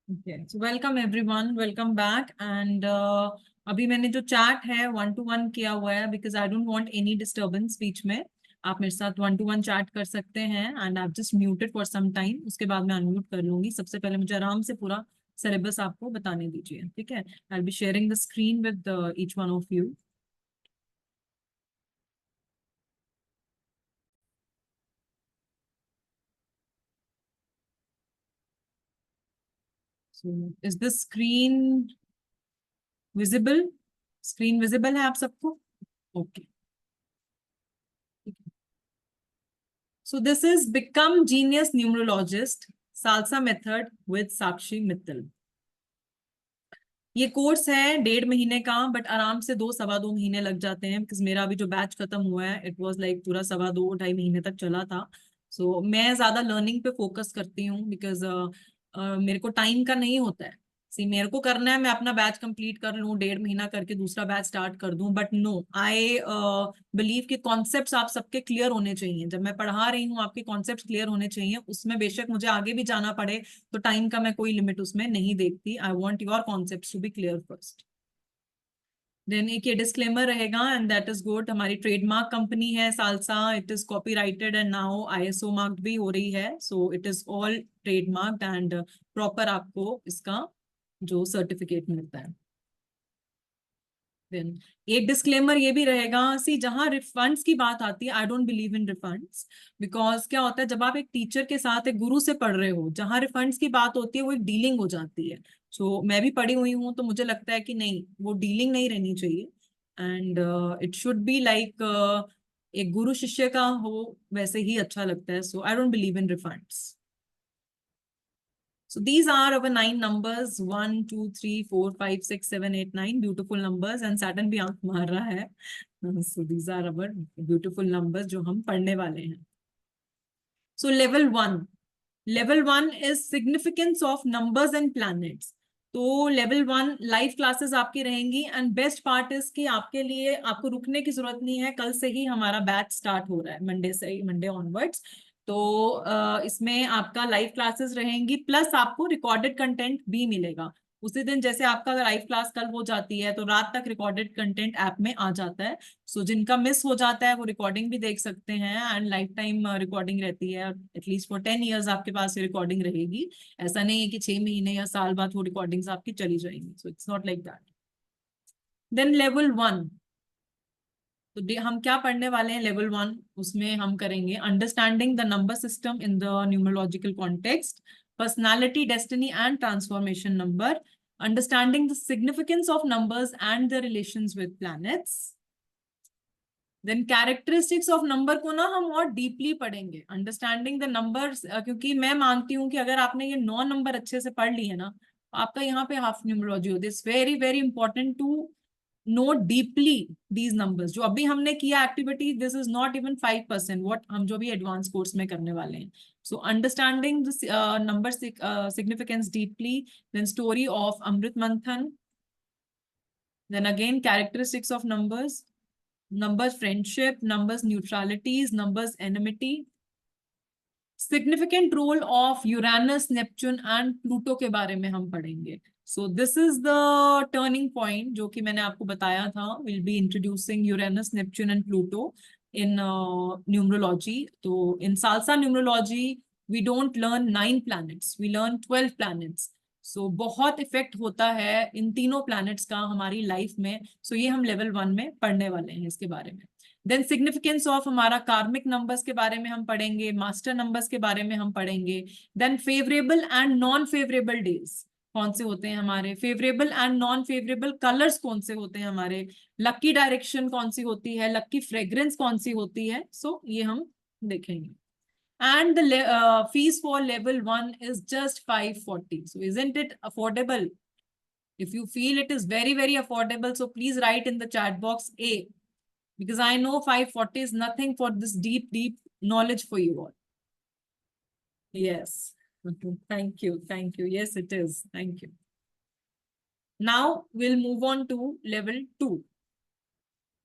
Welcome everyone, welcome back and अभी मैंने जो चैट है 1-to-1 किया हुआ है because I don't want any disturbance बीच में। आप मेरे साथ 1-to-1 चैट कर सकते हैं एंड आप just muted for some time, उसके बाद मैं अनम्यूट कर लूंगी। सबसे पहले मुझे आराम से पूरा सिलेबस आपको बताने दीजिए, ठीक है। आई will be sharing the screen with each one of you. So is the screen visible? Screen visible है आप सबको? Okay. So this is Become Genius Numerologist, Salsa Method with Sakshi Mittal। ये कोर्स है 1.5 महीने का, बट आराम से 2 सवा 2 महीने लग जाते हैं बिकॉज मेरा अभी जो बैच खत्म हुआ है इट वाज लाइक पूरा 2.5 2 ढाई महीने तक चला था। सो मैं ज्यादा लर्निंग पे फोकस करती हूँ बिकॉज मेरे को टाइम का नहीं होता है। सी मेरे को करना है मैं अपना बैच कंप्लीट कर लूँ, 1.5 महीना करके दूसरा बैच स्टार्ट कर दूं, बट नो, आई बिलीव कि कॉन्सेप्ट्स आप सबके क्लियर होने चाहिए। जब मैं पढ़ा रही हूँ आपके कॉन्सेप्ट्स क्लियर होने चाहिए, उसमें बेशक मुझे आगे भी जाना पड़े तो टाइम का मैं कोई लिमिट उसमें नहीं देखती। I want your concept to be clear first. Then एक ये डिस्क्लेमर रहेगा एंड दैट इज गुड। हमारी ट्रेडमार्क कंपनी है Salsa, it is copyrighted and now ISO marked भी हो रही है। So it is all trademarked and proper आपको इसका जो सर्टिफिकेट मिलता है। Then, एक डिस्क्लेमर ये भी रहेगा, सी जहां रिफंड्स की बात आती है, आई don't believe in refunds. Because क्या होता है जब आप एक टीचर के साथ एक गुरु से पढ़ रहे हो, जहां रिफंड्स की बात होती है वो एक डीलिंग हो जाती है। सो मैं भी पढ़ी हुई हूँ तो मुझे लगता है कि नहीं, वो डीलिंग नहीं रहनी चाहिए and it should be like एक गुरु शिष्य का हो, वैसे ही अच्छा लगता है। So I don't believe in refunds. So these are our 9 numbers, 1, 2, 3, 4, 5, 6, 7, 8, 9 beautiful numbers and Saturn भी आंख मार रहा है। So these are our beautiful numbers जो हम पढ़ने वाले हैं। So level 1 is significance of numbers and planets। तो लेवल 1 लाइव क्लासेस आपकी रहेंगी एंड बेस्ट पार्ट इज कि आपके लिए आपको रुकने की जरूरत नहीं है। कल से ही हमारा बैच स्टार्ट हो रहा है, मंडे से, मंडे ऑनवर्ड्स। तो इसमें आपका लाइव क्लासेस रहेंगी प्लस आपको रिकॉर्डेड कंटेंट भी मिलेगा उसी दिन। जैसे आपका लाइव क्लास कल हो जाती है तो रात तक रिकॉर्डेड कंटेंट ऐप में आ जाता है। सो जिनका मिस हो जाता है वो रिकॉर्डिंग भी देख सकते हैं एंड लाइफ टाइम रिकॉर्डिंग रहती है। एटलीस्ट फॉर 10 years आपके पास ये रिकॉर्डिंग रहेगी। ऐसा नहीं है कि 6 महीने या साल बाद वो रिकॉर्डिंग्स आपकी चली जाएंगी। So it's not like that. Then level 1, तो हम क्या पढ़ने वाले हैं लेवल 1, उसमें हम करेंगे understanding the number system in the numerological context, personality, destiny and transformation number, understanding the significance of numbers and the relations with planets. Then characteristics of number को ना हम और डीपली पढ़ेंगे, अंडरस्टैंडिंग द नंबर्स, क्योंकि मैं मानती हूँ कि अगर आपने ये 9 नंबर अच्छे से पढ़ लिए ना, आपका यहाँ पे हाफ न्यूमरोलॉजी होती है। It's very very important to know deeply these numbers. जो अभी हमने किया activity, this is not even 5% what हम जो भी एडवांस कोर्स में करने वाले हैं। So understanding the number significance deeply, then story of Amrit Manthan, then again characteristics of numbers, numbers friendship, numbers neutralities, numbers enmity, significant role of Uranus, Neptune and Pluto के बारे में हम पढ़ेंगे। So this is the turning point जो कि मैंने आपको बताया था। Will be introducing Uranus, Neptune and Pluto in numerology. तो in Salsa numerology we don't learn 9 planets, we learn 12 planets। सो बहुत इफेक्ट होता है इन तीनों प्लैनेट्स का हमारी लाइफ में। सो ये हम लेवल 1 में पढ़ने वाले हैं इसके बारे में। देन सिग्निफिकेंस ऑफ हमारा कार्मिक नंबर्स के बारे में हम पढ़ेंगे, मास्टर नंबर्स के बारे में हम पढ़ेंगे। Then favourable and non favourable days कौन से होते हैं हमारे, favourable and non favourable colours कौन से होते हैं हमारे, लकी डायरेक्शन कौन सी होती है, लकी फ्रेग्रेंस कौन सी होती है। सो ये हम देखेंगे। And the fees for level 1 is just 540. So isn't it affordable? If you feel it is very, very affordable, so please write in the chat box A, because I know 540 is nothing for this deep, deep knowledge for you all. Yes. Okay. Thank you. Thank you. Yes, it is. Thank you. Now we'll move on to level 2.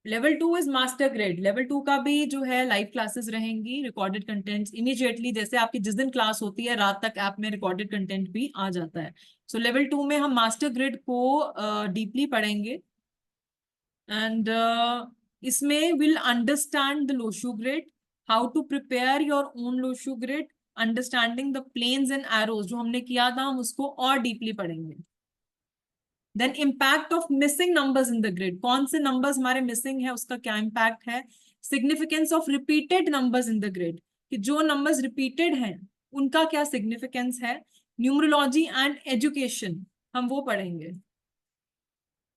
Level 2 is master grade. Level 2 का भी जो है live classes रहेंगी, recorded contents immediately, जैसे आपकी जिस दिन class होती है रात तक ऐप में रिकॉर्डेड कंटेंट भी आ जाता है। सो लेवल 2 में हम मास्टर ग्रेड को डीपली पढ़ेंगे एंड इसमें will understand the Lo Shu grid, how to prepare your own Lo Shu grid, understanding the planes and arrows जो हमने किया था हम उसको और डीपली पढ़ेंगे। Then impact of missing numbers in the grid, कौन से नंबर्स हमारे मिसिंग है उसका क्या इम्पैक्ट है। Significance of repeated numbers in the grid, कि जो नंबर्स रिपीटेड हैं उनका क्या सिग्निफिकेंस है। न्यूमरोलॉजी एंड एजुकेशन हम वो पढ़ेंगे।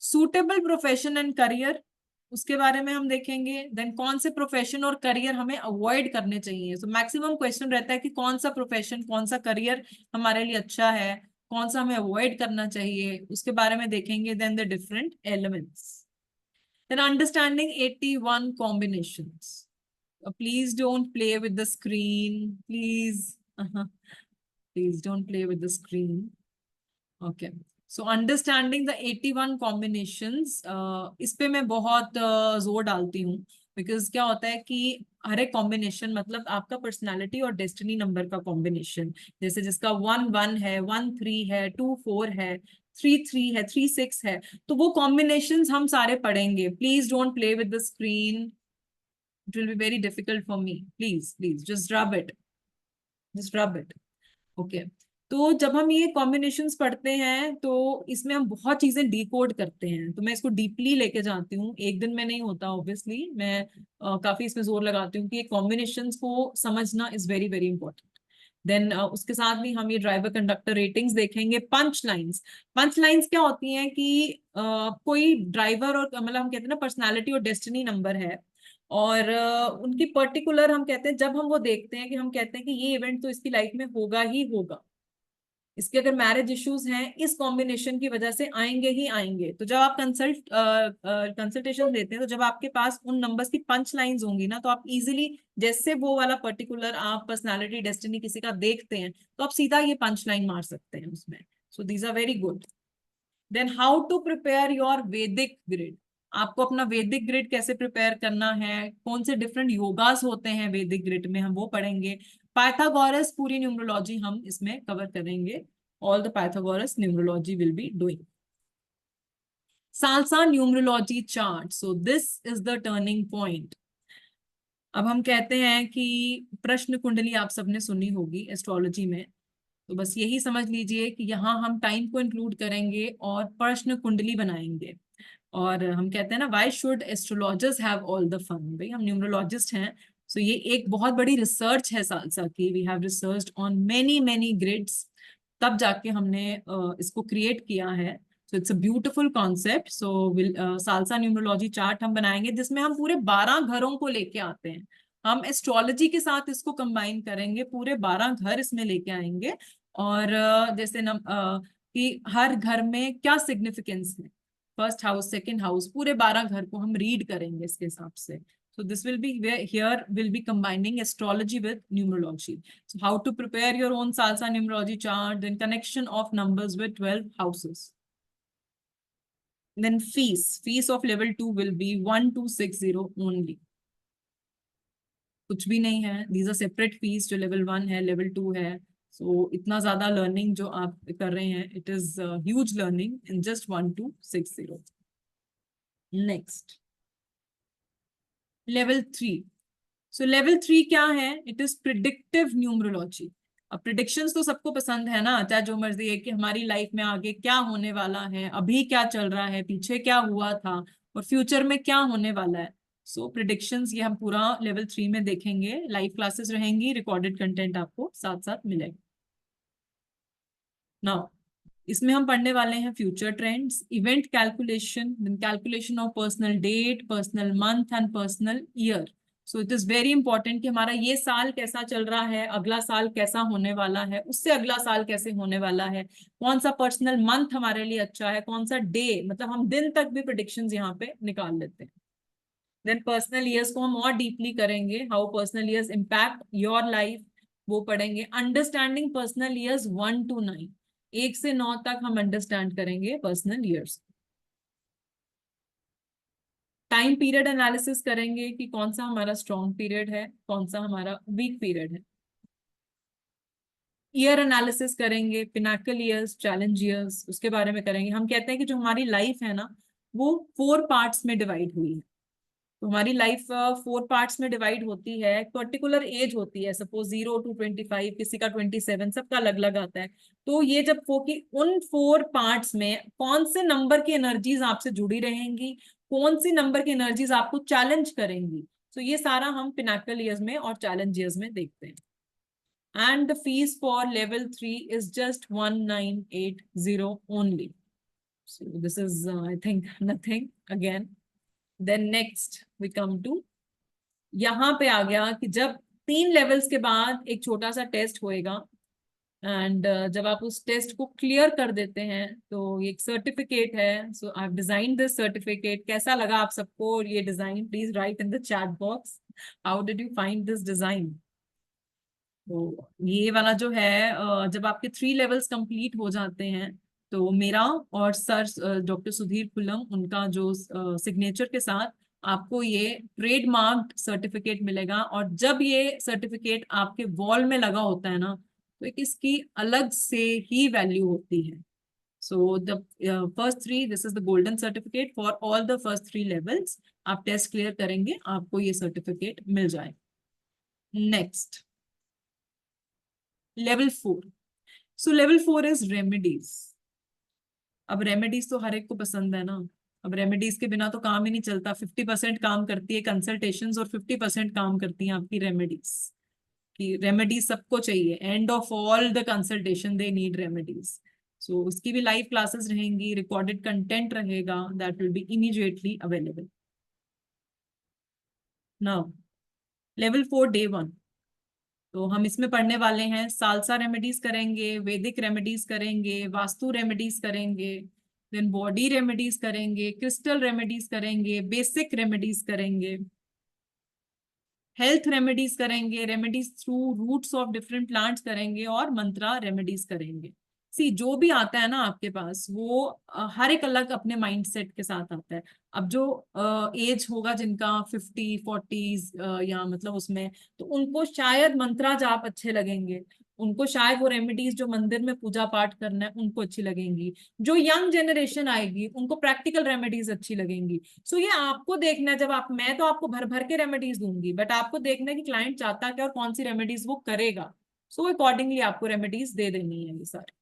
सूटेबल प्रोफेशन एंड करियर, उसके बारे में हम देखेंगे। देन कौन से प्रोफेशन और करियर हमें अवॉइड करने चाहिए। सो मैक्सिमम क्वेश्चन रहता है कि कौन सा प्रोफेशन कौन सा करियर हमारे लिए अच्छा है, कौन सा हमें अवॉइड करना चाहिए, उसके बारे में देखेंगे। Then the different elements, then understanding 81 combinations. Please don't play with the screen, please please don't play with the screen. Okay, so understanding the 81 combinations, इस पे मैं बहुत जोर डालती हूँ, बिकॉज क्या होता है कि हर एक कॉम्बिनेशन मतलब आपका पर्सनालिटी और डेस्टिनी नंबर का कॉम्बिनेशन, जैसे जिसका 1 1 है, 1 3 है, 2 4 है, 3 3 है, 3 6 है, तो वो कॉम्बिनेशंस हम सारे पढ़ेंगे। Please don't play with the screen, it will be very difficult for me, please please just rub it, just rub it. Okay, तो जब हम ये कॉम्बिनेशंस पढ़ते हैं तो इसमें हम बहुत चीजें डिकोड करते हैं, तो मैं इसको डीपली लेके जाती हूँ। एक दिन में नहीं होता ऑब्वियसली, मैं काफी इसमें जोर लगाती हूँ कि ये कॉम्बिनेशंस को समझना is very very important. Then उसके साथ भी हम ये ड्राइवर कंडक्टर रेटिंग्स देखेंगे। पंच लाइंस, पंच लाइंस क्या होती हैं कि कोई ड्राइवर और मतलब हम कहते हैं ना पर्सनालिटी और डेस्टिनी नंबर है, और उनकी पर्टिकुलर हम कहते हैं, जब हम वो देखते हैं कि हम कहते हैं कि ये इवेंट तो इसकी लाइफ में होगा ही होगा, इसके अगर मैरिज इश्यूज हैं इस कॉम्बिनेशन की वजह से आएंगे ही आएंगे। तो जब आप कंसल्टेशन देते हैं तो जब आपके पास उन नंबर्स की पंच लाइंस होंगी ना, तो आप इजीली जैसे वो वाला पर्टिकुलर आप पर्सनालिटी डेस्टिनी किसी का देखते हैं तो आप सीधा ये पंच लाइन मार सकते हैं उसमें। So these are very good. Then how to prepare your Vedic grid, आपको अपना वैदिक ग्रिड कैसे प्रिपेयर करना है, कौन से डिफरेंट योगास होते हैं वैदिक ग्रिड में हम वो पढ़ेंगे। पाइथागोरस पूरी न्यूमरोलॉजी हम इसमें कवर करेंगे, all the Pythagoras numerology will be doing. Salsa numerology chart, so this is the turning point. अब हम कहते हैं कि प्रश्न कुंडली आप सबने सुनी होगी एस्ट्रोलॉजी में, तो बस यही समझ लीजिए कि यहाँ हम टाइम को इंक्लूड करेंगे और प्रश्न कुंडली बनाएंगे। और हम कहते हैं ना, why should astrologers have all the fun, भाई हम न्यूमरोलॉजिस्ट हैं। सो ये एक बहुत बड़ी रिसर्च है सालसा की, we have researched on many many grids, तब जाके हमने इसको क्रिएट किया है। So it's a beautiful concept. So will Salsa numerology chart हम बनाएंगे जिसमें हम पूरे 12 घरों को लेके आते हैं, हम एस्ट्रोलॉजी के साथ इसको कंबाइन करेंगे, पूरे 12 घर इसमें लेके आएंगे। और जैसे कि हर घर में क्या सिग्निफिकेंस है, फर्स्ट हाउस सेकंड हाउस, पूरे 12 घर को हम रीड करेंगे इसके हिसाब से। So this will be where here we'll be combining astrology with numerology. So how to prepare your own Salsa numerology chart, then connection of numbers with 12 houses. Then fees of level 2 will be 1260 only. कुछ भी नहीं है, these are separate fees, जो level 1 है level 2 है। So इतना ज्यादा learning जो आप कर रहे हैं, it is huge learning in just 1260. Next, level 3. So level 3 क्या है, इट इज प्रिडिक्टिव न्यूमरोलॉजी। अब प्रिडिक्शंस तो सबको पसंद है ना, चाहे जो मर्जी है, कि हमारी लाइफ में आगे क्या होने वाला है, अभी क्या चल रहा है, पीछे क्या हुआ था और फ्यूचर में क्या होने वाला है। सो प्रिडिक्शंस ये हम पूरा लेवल 3 में देखेंगे, लाइव क्लासेस रहेंगी, रिकॉर्डेड कंटेंट आपको साथ साथ मिलेगा। नाउ इसमें हम पढ़ने वाले हैं future trends, event calculation, calculation of personal date, personal month and personal year. So it is very important कि हमारा ये साल कैसा चल रहा है, अगला साल कैसा होने वाला है, उससे अगला साल कैसे होने वाला है, कौन सा पर्सनल मंथ हमारे लिए अच्छा है, कौन सा डे, मतलब हम दिन तक भी प्रेडिक्शंस यहाँ पे निकाल लेते हैं। देन पर्सनल ईयर्स को हम और डीपली करेंगे, how personal years impact your life, वो पढ़ेंगे। अंडरस्टैंडिंग पर्सनल ईयर्स 1 to 9, 1 से 9 तक हम अंडरस्टैंड करेंगे personal years. Time period analysis करेंगे कि कौन सा हमारा स्ट्रॉन्ग पीरियड है, कौन सा हमारा वीक पीरियड है। ईयर एनालिसिस करेंगे, पिनाकल ईयर्स, चैलेंज ईयर्स, उसके बारे में करेंगे। हम कहते हैं कि जो हमारी लाइफ है ना, वो 4 पार्ट्स में डिवाइड हुई है। तो हमारी लाइफ 4 पार्ट्स में डिवाइड होती है, पर्टिकुलर एज होती है, सपोज 0 to 25, किसी का 27, सबका अलग अलग आता है। तो ये जब कि उन 4 पार्ट्स में कौन से नंबर की एनर्जीज आपसे जुड़ी रहेंगी, कौन सी नंबर की एनर्जीज आपको चैलेंज करेंगी, तो ये सारा हम पिनाकल ईयर्स में और चैलेंज ईयर्स में देखते हैं। And the fees for level 3 is just 1980 only. So this is, I think, nothing again. Then next we come to, यहाँ पे आ गया कि जब 3 लेवल्स के बाद एक छोटा सा टेस्ट होएगा, एंड जब आप उस टेस्ट को क्लियर कर देते हैं तो ये एक सर्टिफिकेट है। So I have design this certificate. कैसा लगा आप सबको और ये design? Please write in the chat box, how did you find this design. तो ये वाला जो है, जब आपके 3 लेवल्स कंप्लीट हो जाते हैं तो मेरा और सर डॉक्टर सुधीर पुलम, उनका जो सिग्नेचर के साथ आपको ये ट्रेडमार्क्ड सर्टिफिकेट मिलेगा। और जब ये सर्टिफिकेट आपके वॉल में लगा होता है ना, तो एक इसकी अलग से ही वैल्यू होती है। So the first 3, this is the golden certificate for all the first 3 levels. आप टेस्ट क्लियर करेंगे, आपको ये सर्टिफिकेट मिल जाए। Next, level 4। So level 4 is remedies. अब रेमेडीज तो हर एक को पसंद है ना। अब रेमेडीज के बिना तो काम ही नहीं चलता। 50% काम करती है कंसल्टेशंस और 50% काम करती हैं आपकी रेमेडीज। कि रेमेडीज सबको चाहिए, end of all the consultation they need remedies. So उसकी भी लाइव क्लासेस रहेंगी, रिकॉर्डेड कंटेंट रहेगा, that will be immediately available. Now level 4 day 1, तो हम इसमें पढ़ने वाले हैं सालसा रेमेडीज करेंगे, वैदिक रेमेडीज करेंगे, वास्तु रेमेडीज करेंगे, देन बॉडी रेमेडीज करेंगे, क्रिस्टल रेमेडीज करेंगे, बेसिक रेमेडीज करेंगे, हेल्थ रेमेडीज करेंगे, remedies through roots of different plants करेंगे, और मंत्रा रेमेडीज करेंगे। सी जो भी आता है ना आपके पास, वो हर एक अलग अपने माइंडसेट के साथ आता है। अब जो एज होगा जिनका 50 40s या मतलब उसमें, तो उनको शायद मंत्रा जाप अच्छे लगेंगे, उनको शायद वो रेमेडीज जो मंदिर में पूजा पाठ करना है उनको अच्छी लगेंगी। जो यंग जनरेशन आएगी उनको प्रैक्टिकल रेमेडीज अच्छी लगेंगी। सो ये आपको देखना है। जब आप, मैं तो आपको भर भर के रेमेडीज दूंगी, बट आपको देखना है कि क्लाइंट चाहता क्या और कौन सी रेमेडीज वो करेगा। सो अकॉर्डिंगली आपको रेमेडीज दे देनी है ये सारी।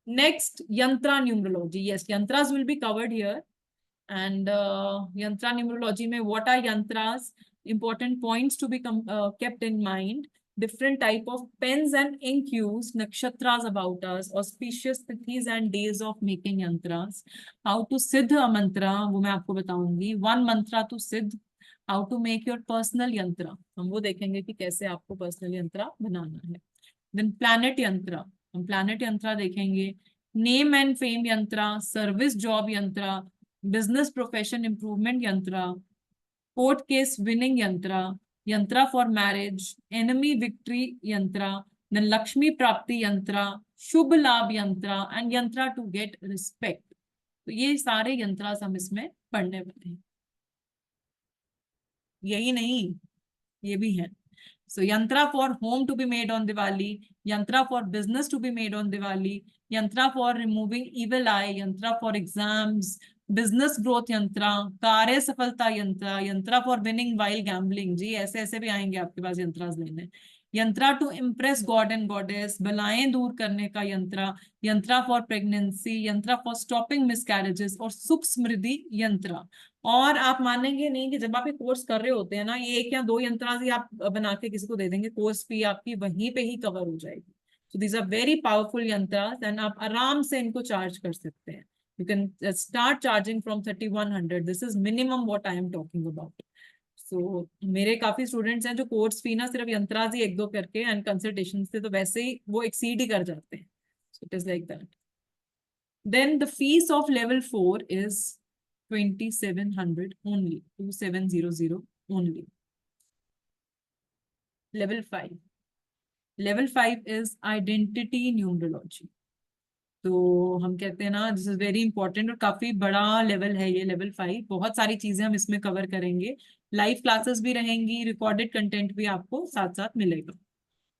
Next, yantra numerology. Yes, yantras will be covered here. And yantra numerology mein what are yantras? Important points to be kept in mind. Different type of pens and ink use, nakshatras about us, auspicious tithis and days of making yantras. How to siddh a mantra, वो मैं आपको बताऊंगी. One mantra to siddh. How to make your personal yantra, हम वो देखेंगे कि कैसे आपको personal yantra बनाना है. Then planet yantra, हम प्लैनेट यंत्रा देखेंगे। नेम एंड फेम यंत्रा, सर्विस जॉब यंत्रा, बिजनेस प्रोफेशन इंप्रूवमेंट यंत्रा, कोर्ट केस विनिंग यंत्रा, yantra for marriage, enemy victory यंत्रा, देन लक्ष्मी प्राप्ति यंत्रा, शुभ लाभ यंत्रा, एंड यंत्रा टू गेट रिस्पेक्ट। तो ये सारे यंत्रा हम इसमें पढ़ने वाले हैं। यही नहीं, ये भी है। So yantra for home to be made on Diwali, yantra for business to be made on Diwali, yantra for removing evil eye, yantra for exams, business growth yantra, कार्य सफलता यंत्रा, यंत्रा for winning while gambling। जी ऐसे ऐसे भी आएंगे आपके पास यंत्रास लेने। Yantra to impress god and goddess, बलाएं दूर करने का yantra, yantra for pregnancy, yantra for stopping miscarriages, और सुख समृद्धि यंत्रा। और आप मानेंगे नहीं कि जब आप ये कोर्स कर रहे होते हैं ना, ये 1 या 2 यंत्रास ही आप बना के किसी को दे देंगे, कोर्स फी आपकी वहीं पे ही कवर हो जाएगी। So these are very powerful yantras, and आप आराम से इनको चार्ज कर सकते हैं। You can start charging from 3100। This is minimum what I am talking about. So मेरे काफी स्टूडेंट्स हैं जो कोर्स फी ना सिर्फ यंत्रास ही 1-2 करके एंड कंसल्टेशन से, तो वैसे ही वो एक्सीड ही कर जाते हैं। So it is like that. Then the fees of level 4 is 2700 only, 2700 only. Level 5. Level 5 is identity numerology. तो हम कहते हैं ना, दिस इज वेरी इंपॉर्टेंट और काफी बड़ा लेवल है ये, लेवल 5। बहुत सारी चीजें हम इसमें कवर करेंगे, लाइव क्लासेस भी रहेंगी, रिकॉर्डेड कंटेंट भी आपको साथ साथ मिलेगा।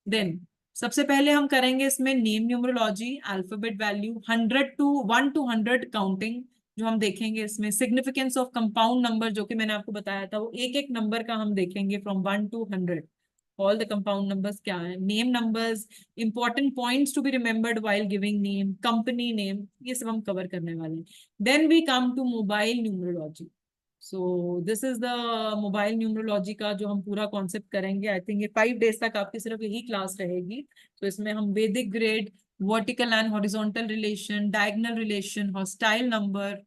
देन सबसे पहले हम करेंगे इसमें name numerology, alphabet value, 100 to counting जो हम देखेंगे इसमें, सिग्निफिकेंस ऑफ कंपाउंड नंबर जो कि मैंने आपको बताया था, वो एक एक नंबर का हम देखेंगे from 1 to 100, all the compound numbers क्या है, name numbers, important points to be remembered while giving name, company name, ये सब हम कवर करने वाले हैं। Then we come to mobile numerology. So this is the mobile numerology का जो हम पूरा कॉन्सेप्ट करेंगे। आई थिंक ये 5 days तक आपकी सिर्फ यही क्लास रहेगी। तो इसमें हम वैदिक grade, vertical and horizontal relation, diagonal relation, hostile number,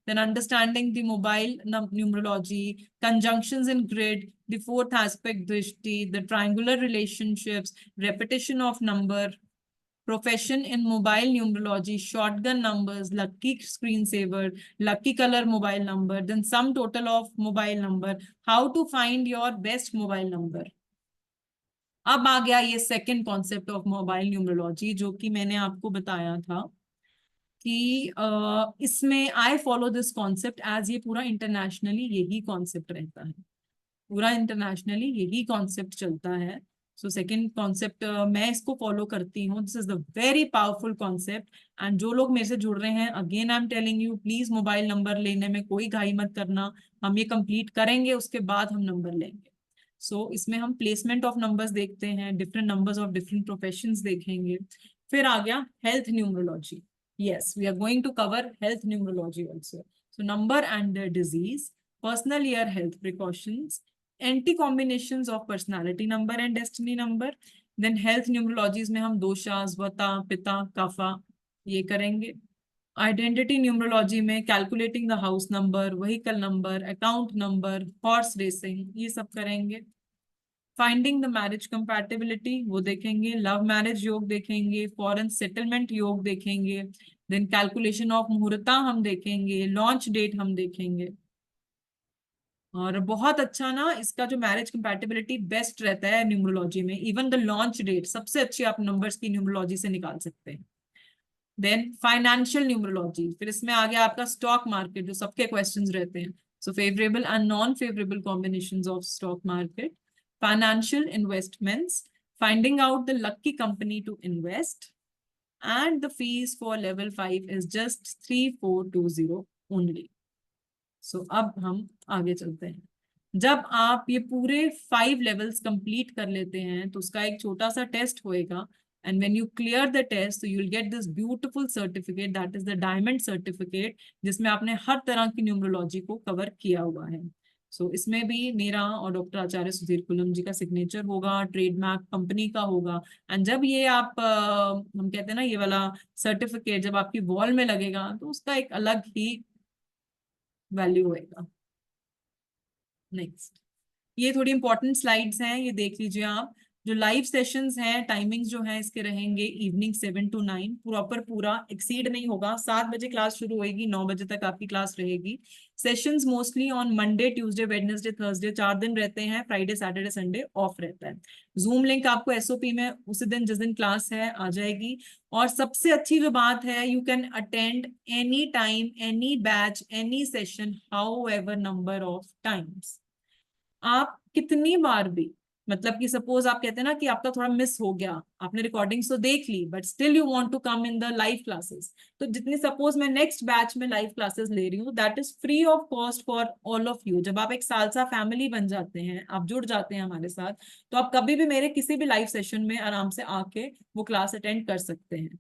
then understanding the mobile numerology, conjunctions in grid, the fourth aspect drishti, the triangular relationships, repetition of number, profession in mobile numerology, shotgun numbers, lucky screensaver, lucky color mobile number, then sum total of mobile number, how to find your best mobile number। अब आ गया ये second concept of mobile numerology, जो कि मैंने आपको बताया था कि इसमें I follow this concept as, ये पूरा इंटरनेशनली यही कॉन्सेप्ट रहता है, पूरा इंटरनेशनली यही कॉन्सेप्ट चलता है। सो सेकंड कॉन्सेप्ट मैं इसको फॉलो करती हूँ, this is the very powerful concept. And जो लोग मेरे से जुड़ रहे हैं, again I am telling you, please mobile number लेने में कोई घाई मत करना, हम ये कंप्लीट करेंगे उसके बाद हम नंबर लेंगे। इसमें हम प्लेसमेंट ऑफ नंबर्स देखते हैं, different numbers of different professions देखेंगे। फिर आ गया health numerology. Yes, we are going to cover health numerology also. So number and their disease, personal year health precautions, anti-combinations of personality number and destiny number. Then health numerologies में हम दोषास, वता, पिता, कफा ये करेंगे। Identity numerology में calculating the house number, vehicle number, account number, horse racing ये सब करेंगे। फाइंडिंग द मैरिज कंपैटिबिलिटी वो देखेंगे, लव मैरिज योग देखेंगे, फॉरेन सेटलमेंट योग देखेंगे, देन कैलकुलेशन ऑफ मुहूर्ता हम देखेंगे, लॉन्च डेट हम देखेंगे। और बहुत अच्छा ना, इसका जो मैरिज कंपैटिबिलिटी बेस्ट रहता है न्यूमरोलॉजी में, इवन द लॉन्च डेट सबसे अच्छी आप नंबर्स की न्यूमरोलॉजी से निकाल सकते हैं। देन फाइनेंशियल न्यूमरोलॉजी, फिर इसमें आ गया आपका स्टॉक मार्केट, जो सबके क्वेश्चंस रहते हैं। So favourable and non favourable combinations of stock market, financial investments, finding out the lucky company to invest, and the fees for level 5 is just 3420 only। अब हम आगे चलते हैं। जब आप ये पूरे 5 लेवल्स कंप्लीट कर लेते हैं तो उसका एक छोटा सा टेस्ट होएगा, and when you clear the test you will get this beautiful certificate, that is the diamond certificate, जिसमें आपने हर तरह की न्यूमरोलॉजी को कवर किया हुआ है। इसमें भी मेरा और डॉक्टर आचार्य सुधीर कुलम जी का सिग्नेचर होगा, ट्रेडमार्क कंपनी का होगा। एंड जब ये आप हम कहते हैं ना, ये वाला सर्टिफिकेट जब आपकी वॉल में लगेगा तो उसका एक अलग ही वैल्यू होएगा। नेक्स्ट, ये थोड़ी इंपॉर्टेंट स्लाइड्स हैं, ये देख लीजिए आप। जो लाइव सेशंस हैं, टाइमिंग्स जो हैं इसके रहेंगे इवनिंग 7 to 9, प्रॉपर पूरा एक्सीड नहीं होगा। 7 बजे क्लास शुरू होगी, 9 बजे तक आपकी क्लास रहेगी। Sessions mostly on Monday, Tuesday, Wednesday, Thursday, 4 दिन रहते हैं, फ्राइडे, सैटरडे, संडे ऑफ रहता है। जूम लिंक आपको एसओपी में उसी दिन जिस दिन क्लास है आ जाएगी। और सबसे अच्छी जो बात है, you can attend any time, any batch, any session, how ever number of times. आप कितनी बार भी, मतलब कि सपोज आप कहते हैं ना कि आपका थोड़ा मिस हो गया, आपने रिकॉर्डिंग्स तो देख ली but still you want to come in the live classes, तो जितनी, सपोज मैं नेक्स्ट बैच में लाइव क्लासेस ले रही हूँ, that is free of cost for all of you. जब आप एक सालसा फैमिली बन जाते हैं, आप जुड़ जाते हैं हमारे साथ, तो आप कभी भी मेरे किसी भी लाइव सेशन में आराम से आके वो क्लास अटेंड कर सकते हैं।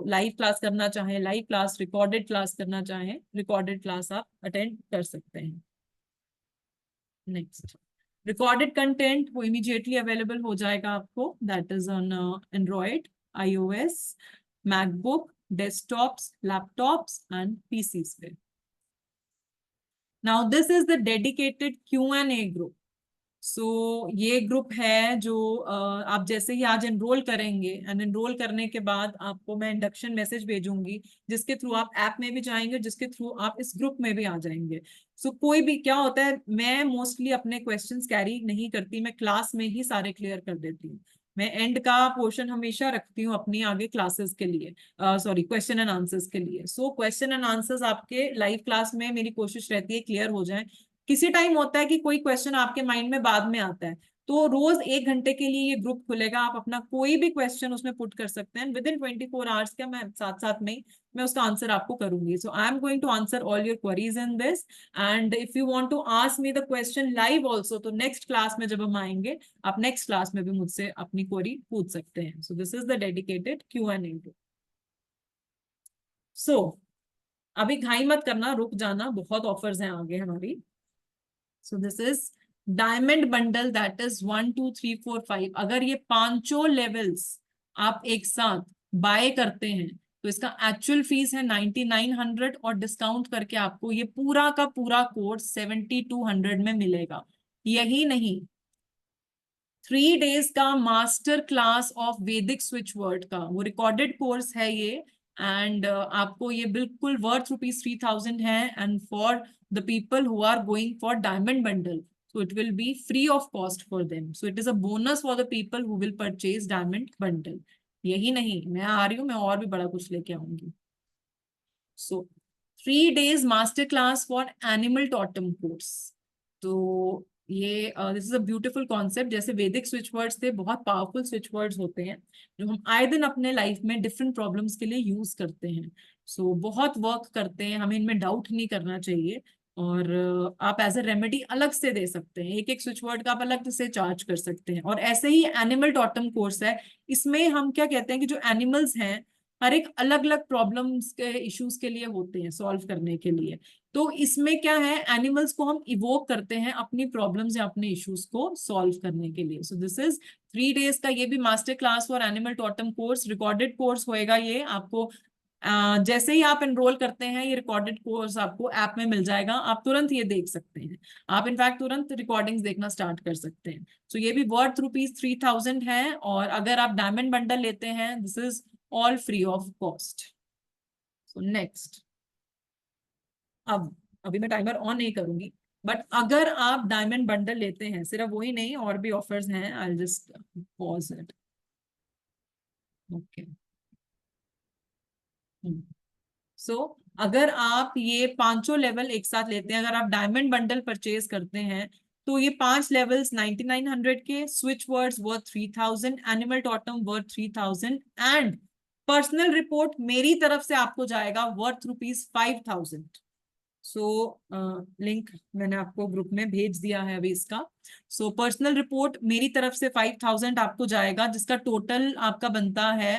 लाइव क्लास करना चाहें लाइव क्लास, रिकॉर्डेड क्लास करना चाहें रिकॉर्डेड क्लास आप अटेंड कर सकते हैं। नेक्स्ट, रिकॉर्डेड कंटेंट वो इमीडिएटली अवेलेबल हो जाएगा आपको, that is on Android, iOS, MacBook, desktops, laptops and PCs पे। Now this is the dedicated Q&A group. ये ग्रुप है जो आप जैसे ही आज एनरोल करेंगे, एंड एनरोल करने के बाद आपको मैं इंडक्शन मैसेज भेजूंगी, जिसके थ्रू आप ऐप में भी जाएंगे, जिसके थ्रू आप इस ग्रुप में भी आ जाएंगे। कोई भी, क्या होता है, मैं मोस्टली अपने क्वेश्चंस कैरी नहीं करती, मैं क्लास में ही सारे क्लियर कर देती हूँ। मैं एंड का पोर्शन हमेशा रखती हूँ अपनी आगे क्लासेस के लिए, सॉरी क्वेश्चन एंड आंसर्स के लिए। सो क्वेश्चन एंड आंसर्स आपके लाइव क्लास में मेरी कोशिश रहती है क्लियर हो जाए। किसी टाइम होता है कि कोई क्वेश्चन आपके माइंड में बाद में आता है, तो रोज 1 घंटे के लिए ये ग्रुप खुलेगा, आप अपना कोई भी क्वेश्चन उसमें पुट कर सकते हैं। विद इन 24 आवर्स क्या मैं साथ साथ में मैं उसका आंसर आपको करूंगी। So I am going to answer all your queries in this, and if you want to ask me the question live also, तो नेक्स्ट क्लास में जब हम आएंगे, आप नेक्स्ट क्लास में भी मुझसे अपनी क्वेरी पूछ सकते हैं। सो this is the dedicated Q&A। सो अभी घाई मत करना, रुक जाना, बहुत ऑफर्स हैं आगे हमारी। सो this is diamond bundle, that is 1 2 3 4 5। अगर ये पांचों लेवल्स आप एक साथ बाय करते हैं तो इसका एक्चुअल फीस है 9900, और डिस्काउंट करके आपको ये पूरा का पूरा कोर्स 7200 में मिलेगा। यही नहीं, 3 डेज का मास्टर क्लास ऑफ वैदिक स्विच वर्ड का वो रिकॉर्डेड कोर्स है ये, एंड आपको ये बिल्कुल वर्थ ₹3000 है, and for the people who are going for diamond bundle, so it will be free of cost for them, so it is a bonus for the people who will purchase diamond bundle। यही नहीं, मैं आ रही हूँ, मैं और भी बड़ा कुछ लेके आऊंगी। सो 3 days master class for animal Tatum course. तो ये this is a beautiful concept. जैसे वैदिक स्विच वर्ड्स थे, बहुत पावरफुल स्विच वर्ड्स होते हैं जो हम आए दिन अपने लाइफ में डिफरेंट प्रॉब्लम्स के लिए यूज करते हैं। सो बहुत वर्क करते हैं, हमें इनमें डाउट नहीं करना चाहिए। और आप एज अ रेमेडी अलग से दे सकते हैं, एक एक स्विच वर्ड का आप अलग से चार्ज कर सकते हैं। और ऐसे ही एनिमल टॉटम कोर्स है, इसमें हम क्या कहते हैं कि जो एनिमल्स हैं हर एक अलग अलग प्रॉब्लम्स के इश्यूज के लिए होते हैं सॉल्व करने के लिए। तो इसमें क्या है, एनिमल्स को हम इवोक करते हैं अपनी प्रॉब्लम्स या अपने इश्यूज को सॉल्व करने के लिए। सो दिस इज 3 डेज का ये भी master class for animal totem course, recorded course होएगा ये आपको। जैसे ही आप एनरोल करते हैं, ये रिकॉर्डेड कोर्स आपको ऐप में मिल जाएगा, आप तुरंत ये देख सकते हैं। आप इनफैक्ट तुरंत रिकॉर्डिंग्स देखना स्टार्ट कर सकते हैं। सो ये भी वर्थ ₹3000 है, और अगर आप डायमंड बंडल लेते हैं, this is all free of cost. So next, अब अभी मैं टाइमर ऑन नहीं करूंगी, बट अगर आप डायमंड बंडल लेते हैं, सिर्फ वही नहीं और भी ऑफर्स हैं, I just pause it. Okay, so अगर आप ये पांचों लेवल एक साथ लेते हैं, अगर आप डायमंड बंडल परचेज करते हैं, तो ये 5 लेवल्स 9900 के, switch words worth 3000, animal Tatum worth 3000, and personal report मेरी तरफ से आपको जाएगा वर्थ ₹5000। सो लिंक मैंने आपको ग्रुप में भेज दिया है अभी इसका। सो पर्सनल रिपोर्ट मेरी तरफ से 5000 आपको जाएगा, जिसका टोटल आपका बनता है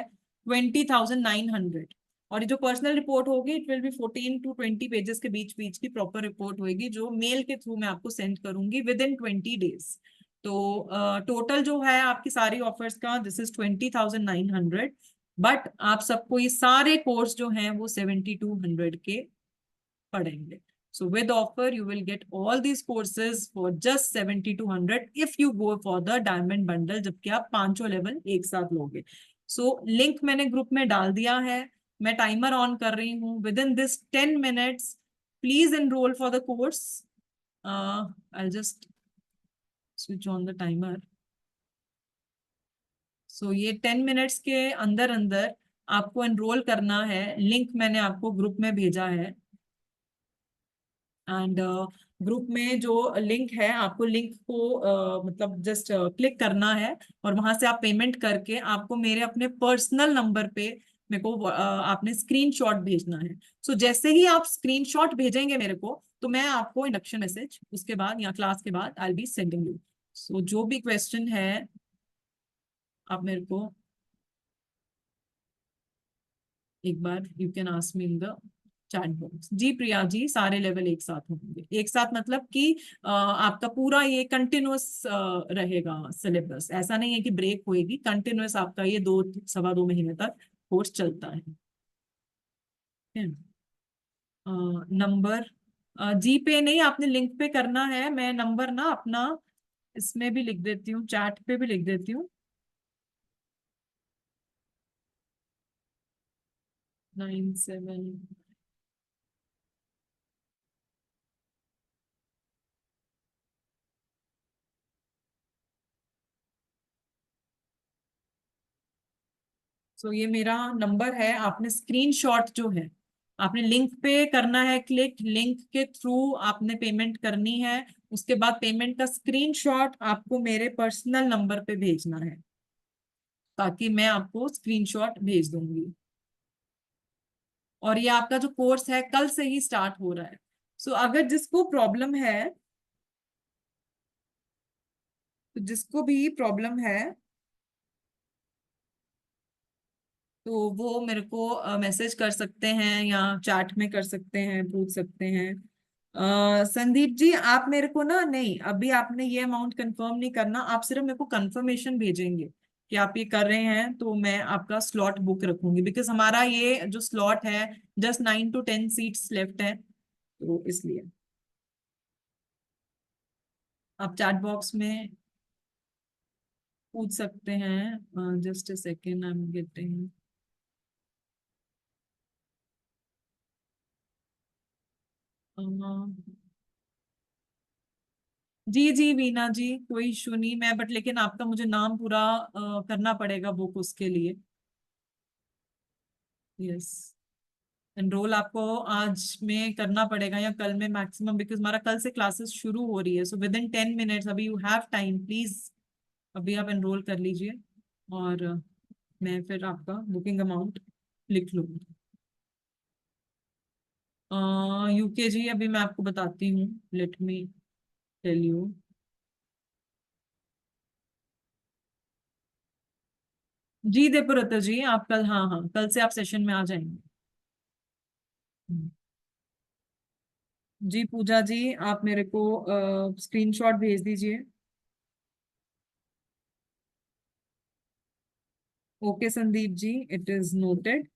20900। और ये जो पर्सनल रिपोर्ट होगी, it will B 14 to 20 pages के बीच बीच की प्रॉपर रिपोर्ट होगी, जो मेल के थ्रू मैं आपको सेंड करूंगी विद इन 20 डेज। तो टोटल जो है आपकी सारी ऑफर्स का, दिस इज 20900, बट आप सबको ये सारे कोर्स जो हैं वो 7200 के पढ़ेंगे। So with offer you will get all these courses for just 7200 if you go for the diamond bundle, जबकि आप पांचों लेवल एक साथ लोगे। So लिंक मैंने ग्रुप में डाल दिया है, मैं टाइमर ऑन कर रही हूँ। With in this 10 minutes please enrol for the course. I'll just switch on the timer। So ये 10 minutes के अंदर अंदर आपको एनरोल करना है। लिंक मैंने आपको ग्रुप में भेजा है, एंड ग्रुप में जो लिंक है, आपको लिंक को मतलब जस्ट क्लिक करना है, और वहां से आप पेमेंट करके आपको मेरे अपने पर्सनल नंबर पे मेरे को आपने स्क्रीनशॉट भेजना है। सो जैसे ही आप स्क्रीनशॉट भेजेंगे मेरे को, तो मैं आपको इंडक्शन मैसेज उसके बाद या क्लास के बाद I be sending you. So जो भी क्वेश्चन है आप मेरे को एक बार you can ask me in the chat box. जी प्रिया जी, सारे लेवल एक साथ होंगे, एक साथ मतलब कि आपका पूरा ये कंटिन्यूअस रहेगा सिलेबस, ऐसा नहीं है कि ब्रेक होएगी, कंटिन्यूअस आपका ये 2 सवा 2 महीने तक कोर्स चलता है। नंबर जी पे नहीं, आपने लिंक पे करना है। मैं नंबर ना अपना इसमें भी लिख देती हूँ, चैट पे भी लिख देती हूँ। 97 सो ये मेरा नंबर है, आपने स्क्रीनशॉट जो है, आपने लिंक पे करना है क्लिक, लिंक के थ्रू आपने पेमेंट करनी है। उसके बाद पेमेंट का स्क्रीनशॉट आपको मेरे पर्सनल नंबर पे भेजना है, ताकि मैं आपको स्क्रीनशॉट भेज दूंगी। और ये आपका जो कोर्स है कल से ही स्टार्ट हो रहा है। सो अगर जिसको प्रॉब्लम है, तो जिसको भी प्रॉब्लम है तो वो मेरे को मैसेज कर सकते हैं या चैट में कर सकते हैं, पूछ सकते हैं। संदीप जी, आप मेरे को ना, नहीं अभी आपने ये अमाउंट कंफर्म नहीं करना, आप सिर्फ मेरे को कंफर्मेशन भेजेंगे कि आप ये कर रहे हैं, तो मैं आपका स्लॉट बुक रखूंगी, बिकॉज हमारा ये जो स्लॉट है जस्ट 9 to 10 सीट्स लेफ्ट है, तो इसलिए आप चैट बॉक्स में पूछ सकते हैं। Just a second, I am getting. जी जी वीना जी, कोई इशू नहीं, मैं बट लेकिन आपका मुझे नाम पूरा करना पड़ेगा बुक उसके लिए। यस, एनरोल आपको आज में करना पड़ेगा या कल में मैक्सिमम, बिकॉज हमारा कल से क्लासेस शुरू हो रही है, सो विद इन 10 मिनट्स, अभी यू हैव टाइम, प्लीज अभी आप एनरोल कर लीजिए। और मैं फिर आपका बुकिंग अमाउंट लिख लूंगी। यूके जी, अभी मैं आपको बताती हूँ, लेट मी टेल यू। जी देवव्रत जी, आप कल, हाँ हाँ, कल से आप सेशन में आ जाएंगे। जी पूजा जी, आप मेरे को स्क्रीनशॉट भेज दीजिए। Okay Sandeep ji, it is noted.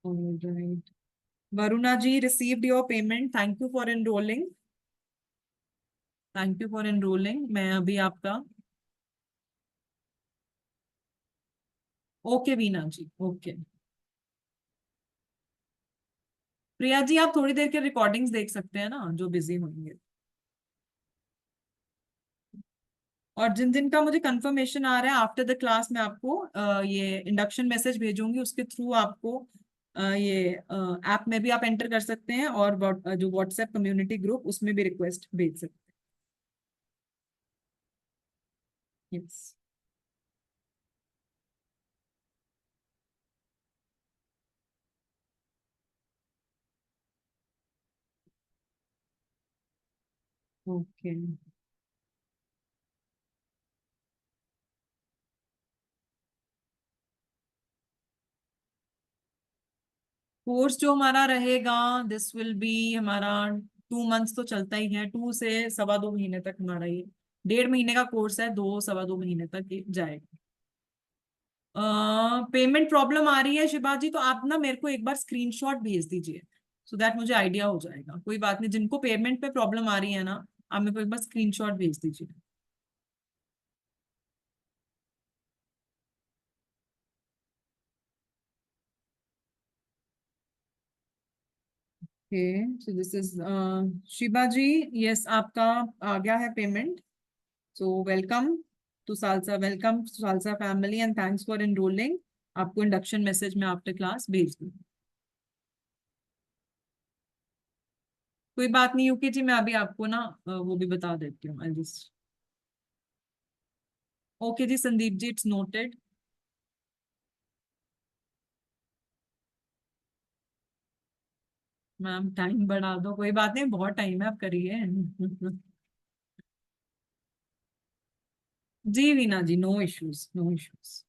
Alright, Varuna ji received your payment, thank you for enrolling. Thank you for enrolling, मैं अभी आपका। Okay Veena ji, okay. प्रिया जी, आप थोड़ी देर के रिकॉर्डिंग्स देख सकते हैं ना, जो बिजी होंगे। और जिन जिन का मुझे कंफर्मेशन आ रहा है, आफ्टर द क्लास मैं आपको ये इंडक्शन मैसेज भेजूंगी, उसके थ्रू आपको ये ऐप में भी आप एंटर कर सकते हैं, और जो व्हाट्सएप कम्युनिटी ग्रुप, उसमें भी रिक्वेस्ट भेज सकते हैं। यस। ओके। कोर्स जो हमारा रहेगा, दिस विल बी हमारा 2 मंथ्स तो चलता ही है, 2 से 2.25 महीने तक हमारा ये 1.5 महीने का कोर्स है, 2 से 2.25 महीने तक ये जाएगा। पेमेंट प्रॉब्लम आ रही है शिवाजी, तो आप ना मेरे को एक बार स्क्रीनशॉट भेज दीजिए, सो दैट मुझे आइडिया हो जाएगा। कोई बात नहीं, जिनको पेमेंट पे प्रॉब्लम आ रही है ना, आप मेरे को एक बार स्क्रीनशॉट भेज दीजिए। Okay, so this is Shiva ji, yes आपका आ गया है payment. So welcome to Salsa, welcome to salsa family, and thanks for enrolling. आपको इंडक्शन मैसेज में आफ्टर क्लास भेज दूँ। कोई बात नहीं यूके जी, मैं अभी आपको ना वो भी बता देती हूँ, I just. Okay ji Sandeep ji, it's noted. Ma'am time बढ़ा दो, कोई बात नहीं, बहुत टाइम है, आप करिए। जी Veena ji, no issues, no issues.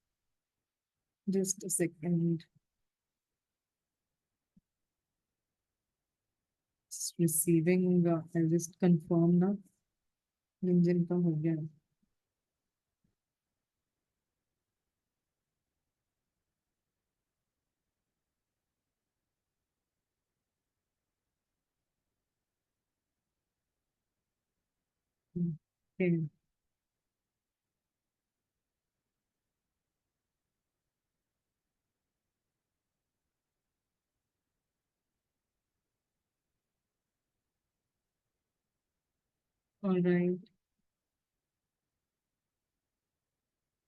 Just a second, receiving, I just confirm ना, जिन का हो गया। ओके। ऑलराइट,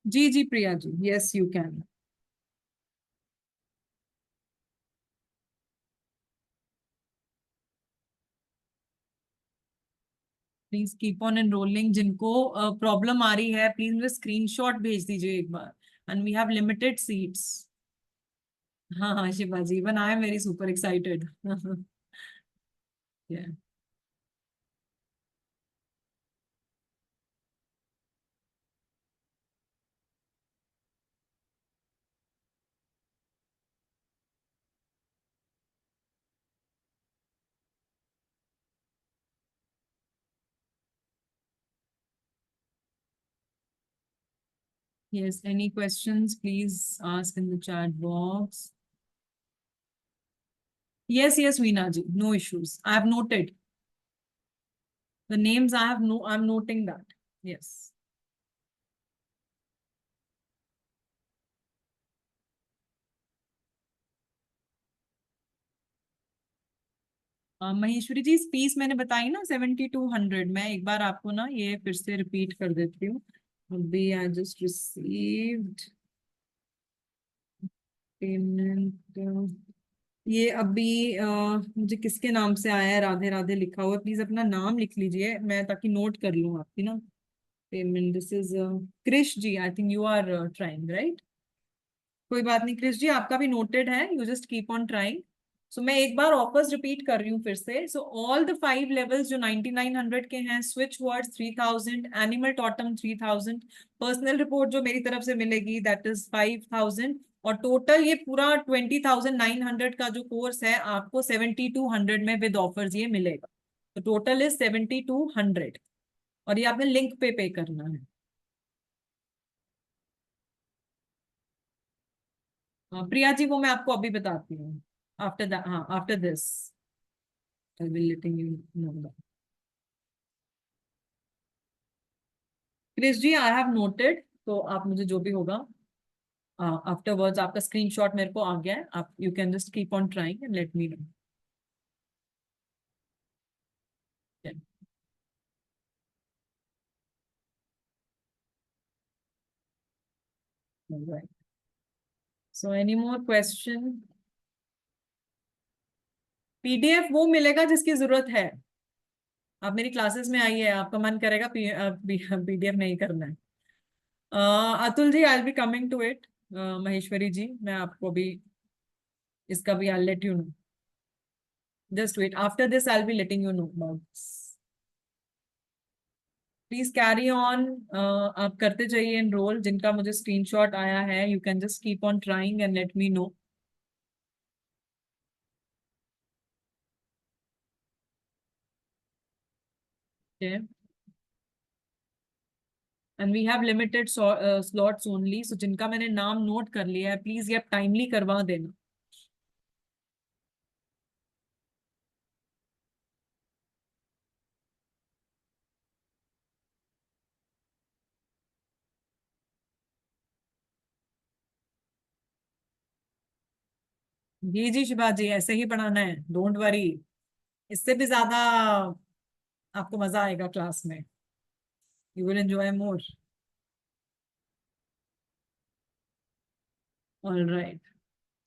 जी जी Priya ji, yes you can. Please keep on enrolling. जिनको प्रॉब्लम आ रही है प्लीज मुझे स्क्रीनशॉट भेज दीजिए एक बार। And we have limited seats. हाँ हाँ Shiva ji, even I am very super excited. Yes, any questions, please ask in the chat box. Yes, yes, Veena ji, no issues. I have noted the names. I'm noting that. Yes. Maheshwari ji, fees मैंने बताई ना 7200। मैं एक बार आपको ना ये फिर से रिपीट कर देती हूँ। अभी आई जस्ट रिसीव्ड पेमेंट। ये अभी मुझे किसके नाम से आया है, राधे राधे लिखा हुआ है। प्लीज अपना नाम लिख लीजिए, मैं ताकि नोट कर लूँ आपकी ना payment. This is Krish ji, I think you are trying right. कोई बात नहीं क्रिश जी, आपका भी नोटेड है। You just keep on trying. So मैं एक बार ऑफर्स रिपीट कर रही हूँ फिर से। सो ऑल द 5 लेवल्स जो 9900 के हैं, switch words 3000, animal Tatum 3000, personal report जो मेरी तरफ से मिलेगी दैट इज 5000, और टोटल ये पूरा 20900 का जो कोर्स है आपको 7200 में विद ऑफर्स ये मिलेगा। तो टोटल इज 7200, और ये आपने लिंक पे करना है। प्रिया जी, वो मैं आपको अभी बताती हूँ। आफ्टर दैट, हाँ after this I will letting you know. Chris ji, I have noted. तो आप मुझे जो भी होगा आफ्टरवर्ड्स, आपका स्क्रीनशॉट मेरे को आ गया है। आप you can just keep on trying and let me no. So any more question? PDF वो मिलेगा जिसकी जरूरत है। आप मेरी क्लासेस में आइए, आपका मन करेगा पीडीएफ नहीं करना है। Atul ji, I will be coming to it. Maheshwari ji, मैं आपको भी इसका भी I let you know. Just wait, after this I will be letting you know about this. Please carry on. आप करते जाइए एनरोल। जिनका मुझे स्क्रीनशॉट आया है, you can just keep on trying and let me know. And we have limited slots only. So जिनका मैंने नाम नोट कर लिया है, प्लीज ये आप टाइमली करवा देना। जी जी शिवा जी, ऐसे ही पढ़ाना है, डोंट वरी। इससे भी ज्यादा आपको मजा आएगा क्लास में। You will enjoy more. All right.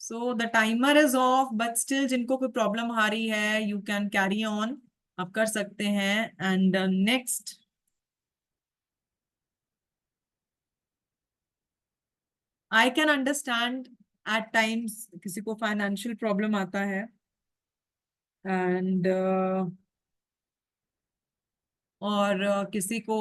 So the timer is of, but still जिनको कोई प्रॉब्लम आ रही है, यू कैन कैरी ऑन। आप कर सकते हैं। And next, I can understand at times किसी को फाइनेंशियल प्रॉब्लम आता है। एंड और किसी को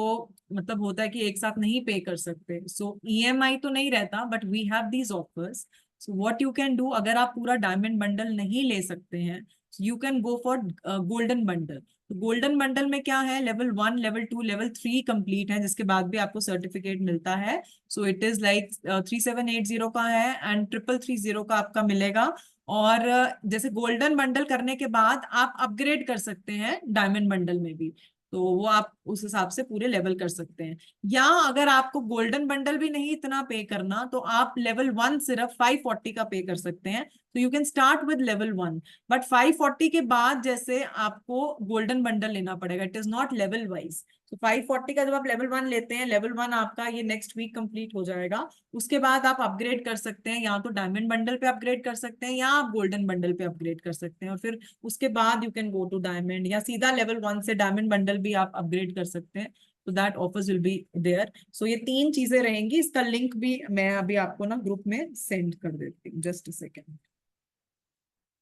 मतलब होता है कि एक साथ नहीं पे कर सकते। सो ईएमआई तो नहीं रहता, but we have these offers. So what you can do, अगर आप पूरा डायमंड बंडल नहीं ले सकते हैं, you can go for golden bundle. तो गोल्डन बंडल में क्या है, लेवल 1, लेवल 2, लेवल 3 कंप्लीट है, जिसके बाद भी आपको सर्टिफिकेट मिलता है। सो इट इज लाइक 3780 का है एंड 3330 का आपका मिलेगा। और जैसे गोल्डन बंडल करने के बाद आप अपग्रेड कर सकते हैं डायमंड बंडल में भी। तो वो आप उस हिसाब से पूरे लेवल कर सकते हैं। या अगर आपको गोल्डन बंडल भी नहीं इतना पे करना, तो आप लेवल 1 सिर्फ 540 का पे कर सकते हैं। तो you can start with level 1, but 540 के बाद जैसे आपको गोल्डन बंडल लेना पड़ेगा, it is not level wise. तो 540 का जब आप लेवल 1 लेते हैं, लेवल 1 आपका ये नेक्स्ट वीक कंप्लीट हो जाएगा। उसके बाद आप अपग्रेड कर सकते हैं, या तो डायमंड बंडल पे अपग्रेड कर सकते हैं, या आप गोल्डन बंडल पे अपग्रेड कर सकते हैं, और फिर उसके बाद you can go to diamond, या सीधा लेवल 1 से डायमंड बंडल भी आप अपग्रेड कर सकते हैं। तो that offers will be there. So ये 3 चीजें रहेंगी। इसका लिंक भी मैं अभी आपको ना ग्रुप में सेंड कर देती हूँ, जस्ट अ सेकेंड।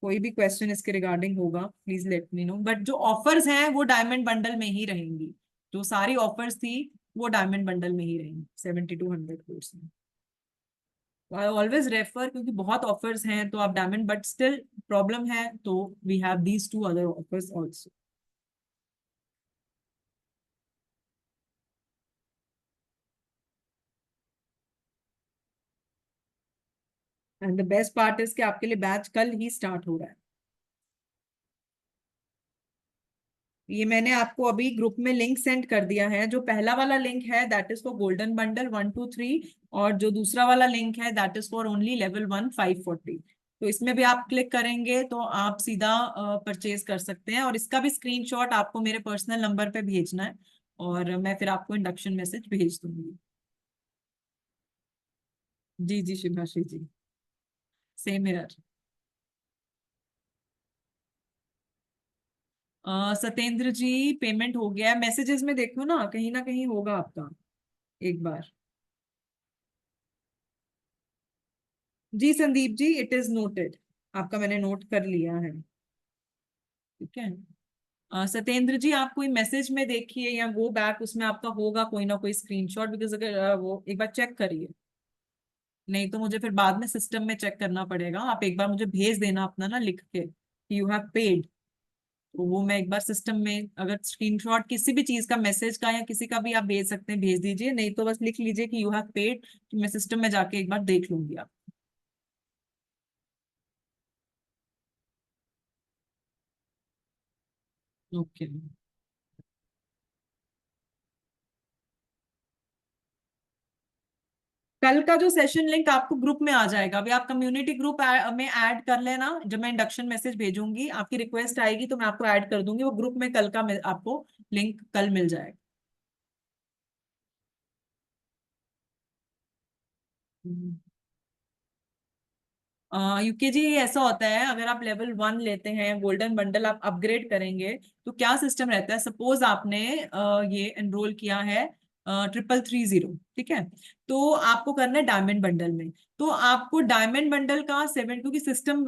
कोई भी क्वेश्चन इसके रिगार्डिंग होगा please let me no, but जो ऑफर्स हैं वो डायमंड बंडल में ही रहेंगी। जो सारी ऑफर्स थी वो डायमंड बंडल में ही रहेंगी, 7200 कोर्स में। आई ऑलवेज रेफर, क्योंकि बहुत ऑफर्स हैं तो आप डायमंड, बट स्टिल प्रॉब्लम है तो we have these 2 other offers also. And the best part is कि आपके लिए बैच कल ही स्टार्ट हो रहा है। ये मैंने आपको अभी ग्रुप में लिंक सेंड कर दिया है। जो पहला वाला लिंक है that is for golden bundle 1 2 3, और जो दूसरा वाला लिंक है that is for only level 1 540। तो इसमें भी आप क्लिक करेंगे तो आप सीधा परचेज कर सकते हैं, और इसका भी स्क्रीनशॉट आपको मेरे पर्सनल नंबर पे भेजना है, और मैं फिर आपको इंडक्शन मैसेज भेज दूंगी। जी जी Shubhashree ji, same here. Satyendra ji, payment हो गया है, मैसेजेस में देखो ना कहीं होगा आपका, एक बार। जी Sandeep ji, it is noted, आपका मैंने नोट कर लिया है। ठीक है। सत्येंद्र जी, आप कोई मैसेज में देखिए या गो बैक, उसमें आपका होगा कोई ना कोई स्क्रीनशॉट, बिकॉज अगर वो एक बार चेक करिए, नहीं तो मुझे फिर बाद में सिस्टम में चेक करना पड़ेगा। आप एक बार मुझे भेज देना अपना ना लिख के, यू हैव पेड। तो वो मैं एक बार सिस्टम में, अगर स्क्रीनशॉट किसी भी चीज का, मैसेज का या किसी का भी आप भेज सकते हैं, भेज दीजिए, नहीं तो बस लिख लीजिए कि यू हैव पेड, तो मैं सिस्टम में जाके एक बार देख लूंगी आप। ओके। कल का जो सेशन लिंक आपको ग्रुप में आ जाएगा, अभी आप कम्युनिटी ग्रुप में ऐड कर लेना। जब मैं इंडक्शन मैसेज भेजूंगी, आपकी रिक्वेस्ट आएगी तो मैं आपको ऐड कर दूंगी, वो ग्रुप में कल का आपको लिंक कल मिल जाएगा। यूकेजी ऐसा होता है, अगर आप लेवल 1 लेते हैं, गोल्डन बंडल आप अपग्रेड करेंगे, तो क्या सिस्टम रहता है, सपोज आपने ये एनरोल किया है 3330, ठीक है, तो आपको करना है डायमंड बंडल में। तो आपको डायमंड बंडल का 7, क्योंकि सिस्टम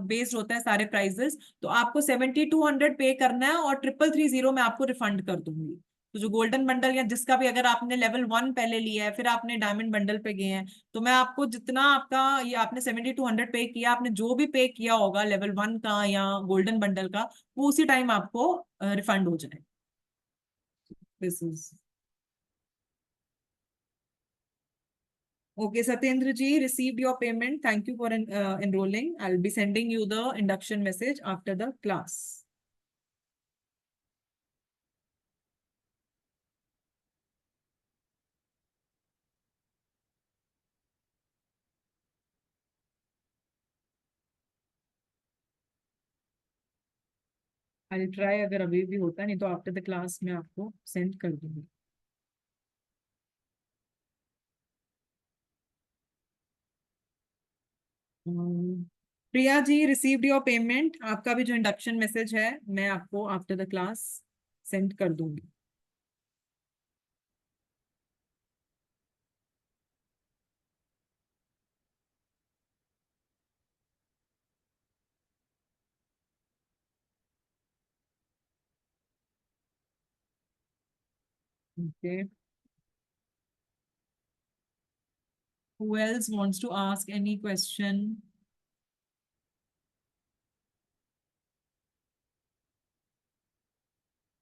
बेस्ड होता है सारे प्राइजेस, तो आपको 7200 पे करना है, और 3330 में आपको रिफंड कर दूंगी। तो जो गोल्डन बंडल या जिसका भी, अगर आपने लेवल 1 पहले लिया है फिर आपने डायमंड बंडल पे गए हैं, तो मैं आपको जितना आपका, ये आपने 7200 पे किया, आपने जो भी पे किया होगा लेवल 1 का या गोल्डन बंडल का, वो उसी टाइम आपको रिफंड हो जाए। This is okay. Satyendra ji, received your payment, thank you for enrolling, I'll be sending you the induction message after the class. I'll try, अगर अभी भी होता है, नहीं तो आफ्टर द क्लास में आपको सेंड कर दूंगी। Priya ji, received your payment, आपका भी जो इंडक्शन मैसेज है मैं आपको आफ्टर द क्लास सेंड कर दूंगी। Okay. Who else wants to ask any question?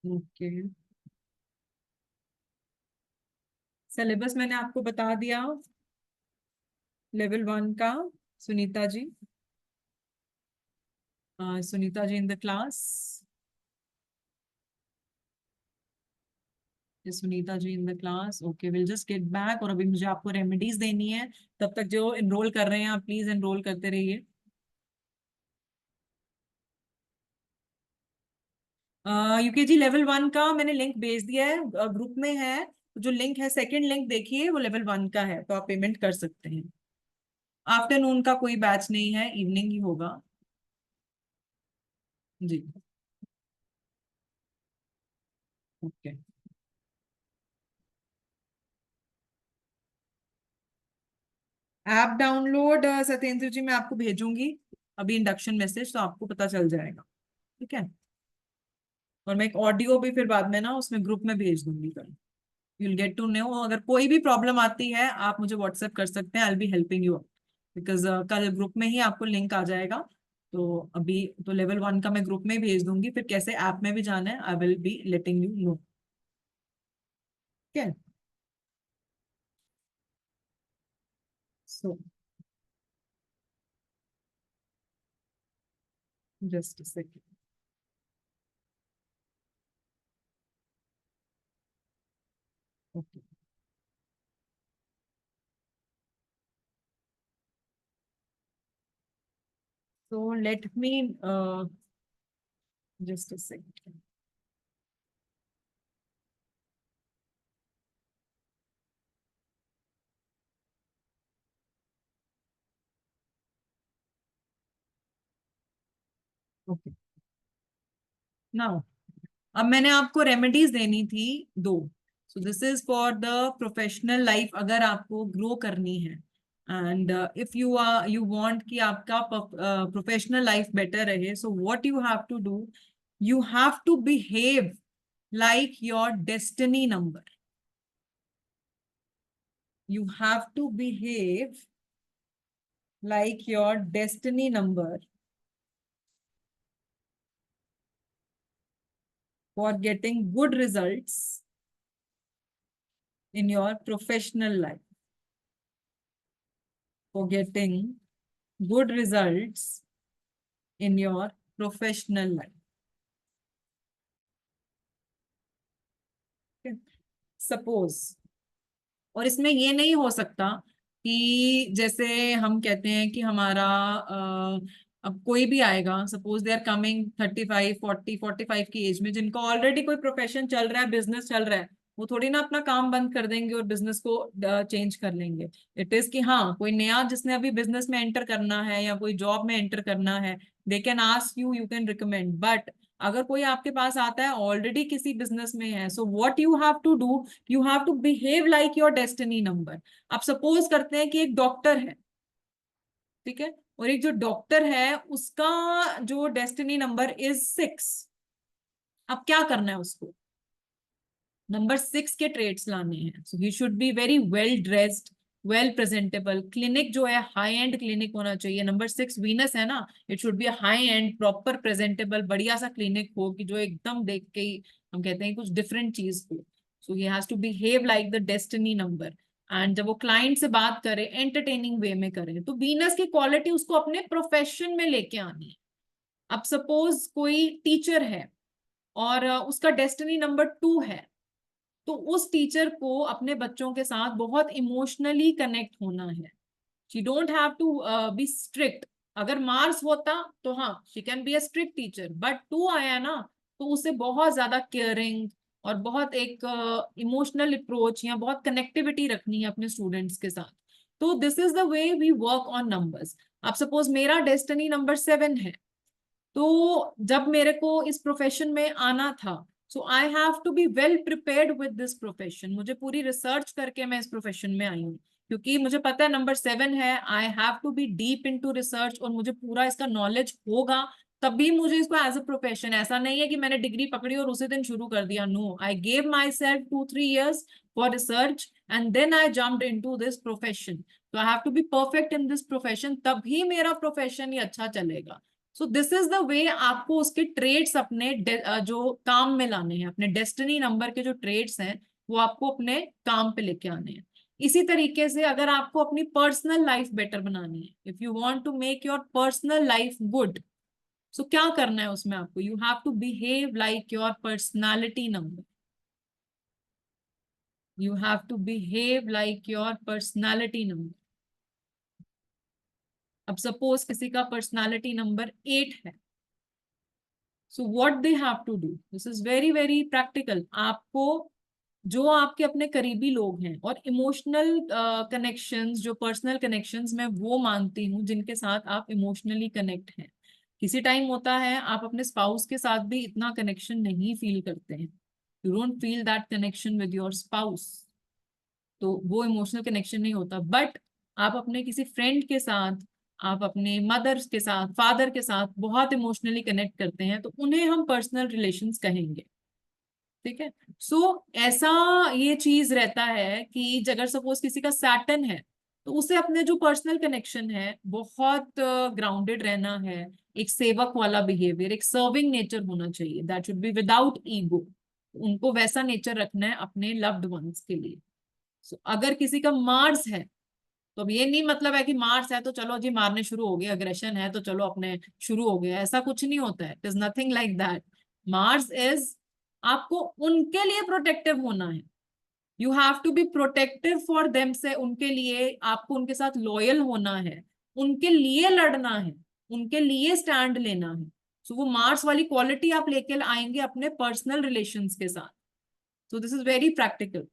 Okay. Syllabus मैंने आपको बता दिया लेवल 1 का। Sunita ji, Sunita ji in the class. Sunita ji in the class, okay, will just get back. और अभी मुझे आपको रेमेडीज देनी है, तब तक जो एनरोल कर रहे हैं आप प्लीज एनरोल करते रहिए। यूकेजी लेवल 1 का मैंने लिंक भेज दिया है, ग्रुप में है। जो लिंक है, सेकंड लिंक देखिए, वो लेवल 1 का है, तो आप पेमेंट कर सकते हैं। आफ्टरनून का कोई बैच नहीं है, इवनिंग ही होगा। जी, ओके। ऐप डाउनलोड सत्येंद्र जी मैं आपको भेजूंगी अभी इंडक्शन मैसेज, तो आपको पता चल जाएगा। ठीक है। और मैं एक ऑडियो भी फिर बाद में ना उसमें ग्रुप में भेज दूंगी कल। You'll get to know. अगर कोई भी प्रॉब्लम आती है आप मुझे व्हाट्सएप कर सकते हैं, आई बी हेल्पिंग यू, बिकॉज कल ग्रुप में ही आपको लिंक आ जाएगा। तो अभी तो लेवल 1 का मैं ग्रुप में ही भेज दूंगी, फिर कैसे ऐप में भी जाना है आई will be letting you no. ठीक है। So just second. Okay, so let me just second. Okay, now अब मैंने आपको रेमेडीज देनी थी दो। सो this is for the professional life, अगर आपको ग्रो करनी है एंड इफ यू वांट कि आपका प्रोफेशनल लाइफ बेटर रहे, so what you have to do, you have to behave like your destiny number. You have to behave like your destiny number for getting good results in your professional life. For getting good results in your professional life. Okay? Suppose, और इसमें ये नहीं हो सकता कि जैसे हम कहते हैं कि हमारा अब कोई भी आएगा, सपोज दे आर कमिंग 35 40 45 की एज में, जिनको ऑलरेडी कोई प्रोफेशन चल रहा है, बिजनेस चल रहा है, वो थोड़ी ना अपना काम बंद कर देंगे और बिजनेस को चेंज कर लेंगे। इट इज कि हाँ, कोई नया जिसने अभी बिजनेस में एंटर करना है या कोई जॉब में एंटर करना है, they can ask you, you can recommend. But अगर कोई आपके पास आता है ऑलरेडी किसी बिजनेस में है, so what you have to do, you have to behave like your destiny number. अब सपोज करते हैं कि एक डॉक्टर है, ठीक है, और एक जो डॉक्टर है उसका जो डेस्टिनी नंबर इज 6। अब क्या करना है उसको, नंबर 6 के ट्रेड्स लाने हैं। So he should be very well dressed, well presentable. Clinic जो है हाई एंड क्लिनिक होना चाहिए। नंबर 6 वीनस है ना, it should be high and proper presentable, बढ़िया सा क्लिनिक हो कि जो एकदम देख के ही हम कहते हैं कुछ डिफरेंट चीज हो। So he has to behave like the destiny number. And जब वो क्लाइंट से बात करे एंटरटेनिंग वे में करे, तो वीनस की क्वालिटी उसको अपने प्रोफेशन में लेके आनी है। अब सपोज कोई टीचर है और उसका डेस्टिनी नंबर 2 है, तो उस टीचर को अपने बच्चों के साथ बहुत इमोशनली कनेक्ट होना है। She don't have to be strict. अगर मार्क्स होता तो हाँ, she can be a strict teacher, but 2 आया ना, तो उसे बहुत ज्यादा केयरिंग और बहुत एक इमोशनल अप्रोच या बहुत कनेक्टिविटी रखनी है अपने स्टूडेंट्स के साथ। तो this is the way we work on numbers. अब सपोज मेरा डेस्टिनी नंबर 7 है, तो जब मेरे को इस प्रोफेशन में आना था, so I have to be well prepared with this profession. मुझे पूरी रिसर्च करके मैं इस प्रोफेशन में आई हूँ, क्योंकि मुझे पता है नंबर 7 है। I have to be deep into research और मुझे पूरा इसका नॉलेज होगा, तभी मुझे इसको एज अ प्रोफेशन। ऐसा नहीं है कि मैंने डिग्री पकड़ी और उसी दिन शुरू कर दिया। No, I gave myself 2 3 years for research and then I jumped into this profession. तो I have to be perfect in this profession, तभी मेरा प्रोफेशन ही अच्छा चलेगा। So this is the way आपको उसके ट्रेड्स अपने जो काम में लाने हैं, अपने डेस्टिनी नंबर के जो ट्रेड्स हैं वो आपको अपने काम पे लेके आने हैं। इसी तरीके से अगर आपको अपनी पर्सनल लाइफ बेटर बनानी है, if you want to make your personal life good, so क्या करना है उसमें आपको, you have to behave like your personality number. You have to behave like your personality number. अब सपोज किसी का पर्सनालिटी नंबर 8 है, so what they have to do, this is very very practical. आपको जो आपके अपने करीबी लोग हैं और इमोशनल कनेक्शंस, जो पर्सनल कनेक्शंस मैं वो मानती हूँ जिनके साथ आप इमोशनली कनेक्ट हैं। किसी टाइम होता है आप अपने स्पाउस के साथ भी इतना कनेक्शन नहीं फील करते हैं, you don't feel that connection with your spouse, तो वो इमोशनल कनेक्शन नहीं होता। बट आप अपने किसी फ्रेंड के साथ, आप अपने मदर के साथ, फादर के साथ बहुत इमोशनली कनेक्ट करते हैं, तो उन्हें हम पर्सनल रिलेशंस कहेंगे। ठीक है, सो ऐसा ये चीज रहता है कि अगर सपोज किसी का सैटर्न है, तो उसे अपने जो पर्सनल कनेक्शन है बहुत ग्राउंडेड रहना है, एक सेवक वाला बिहेवियर, एक सर्विंग नेचर होना चाहिए, that should be without ego. उनको वैसा नेचर रखना है अपने लव्ड वंस के लिए। अगर किसी का मार्स है, तो अब ये नहीं मतलब है कि मार्स है तो चलो जी मारने शुरू हो गए, अग्रेशन है तो चलो अपने शुरू हो गया, ऐसा कुछ नहीं होता है, it is nothing like that. Mars is, आपको उनके लिए प्रोटेक्टिव होना है, you have to be protective for them, से उनके लिए आपको उनके साथ लॉयल होना है, उनके लिए लड़ना है, उनके लिए स्टैंड लेना है। सो वो मार्स वाली क्वालिटी आप लेके आएंगे अपने पर्सनल रिलेशंस के साथ। So this is very practical.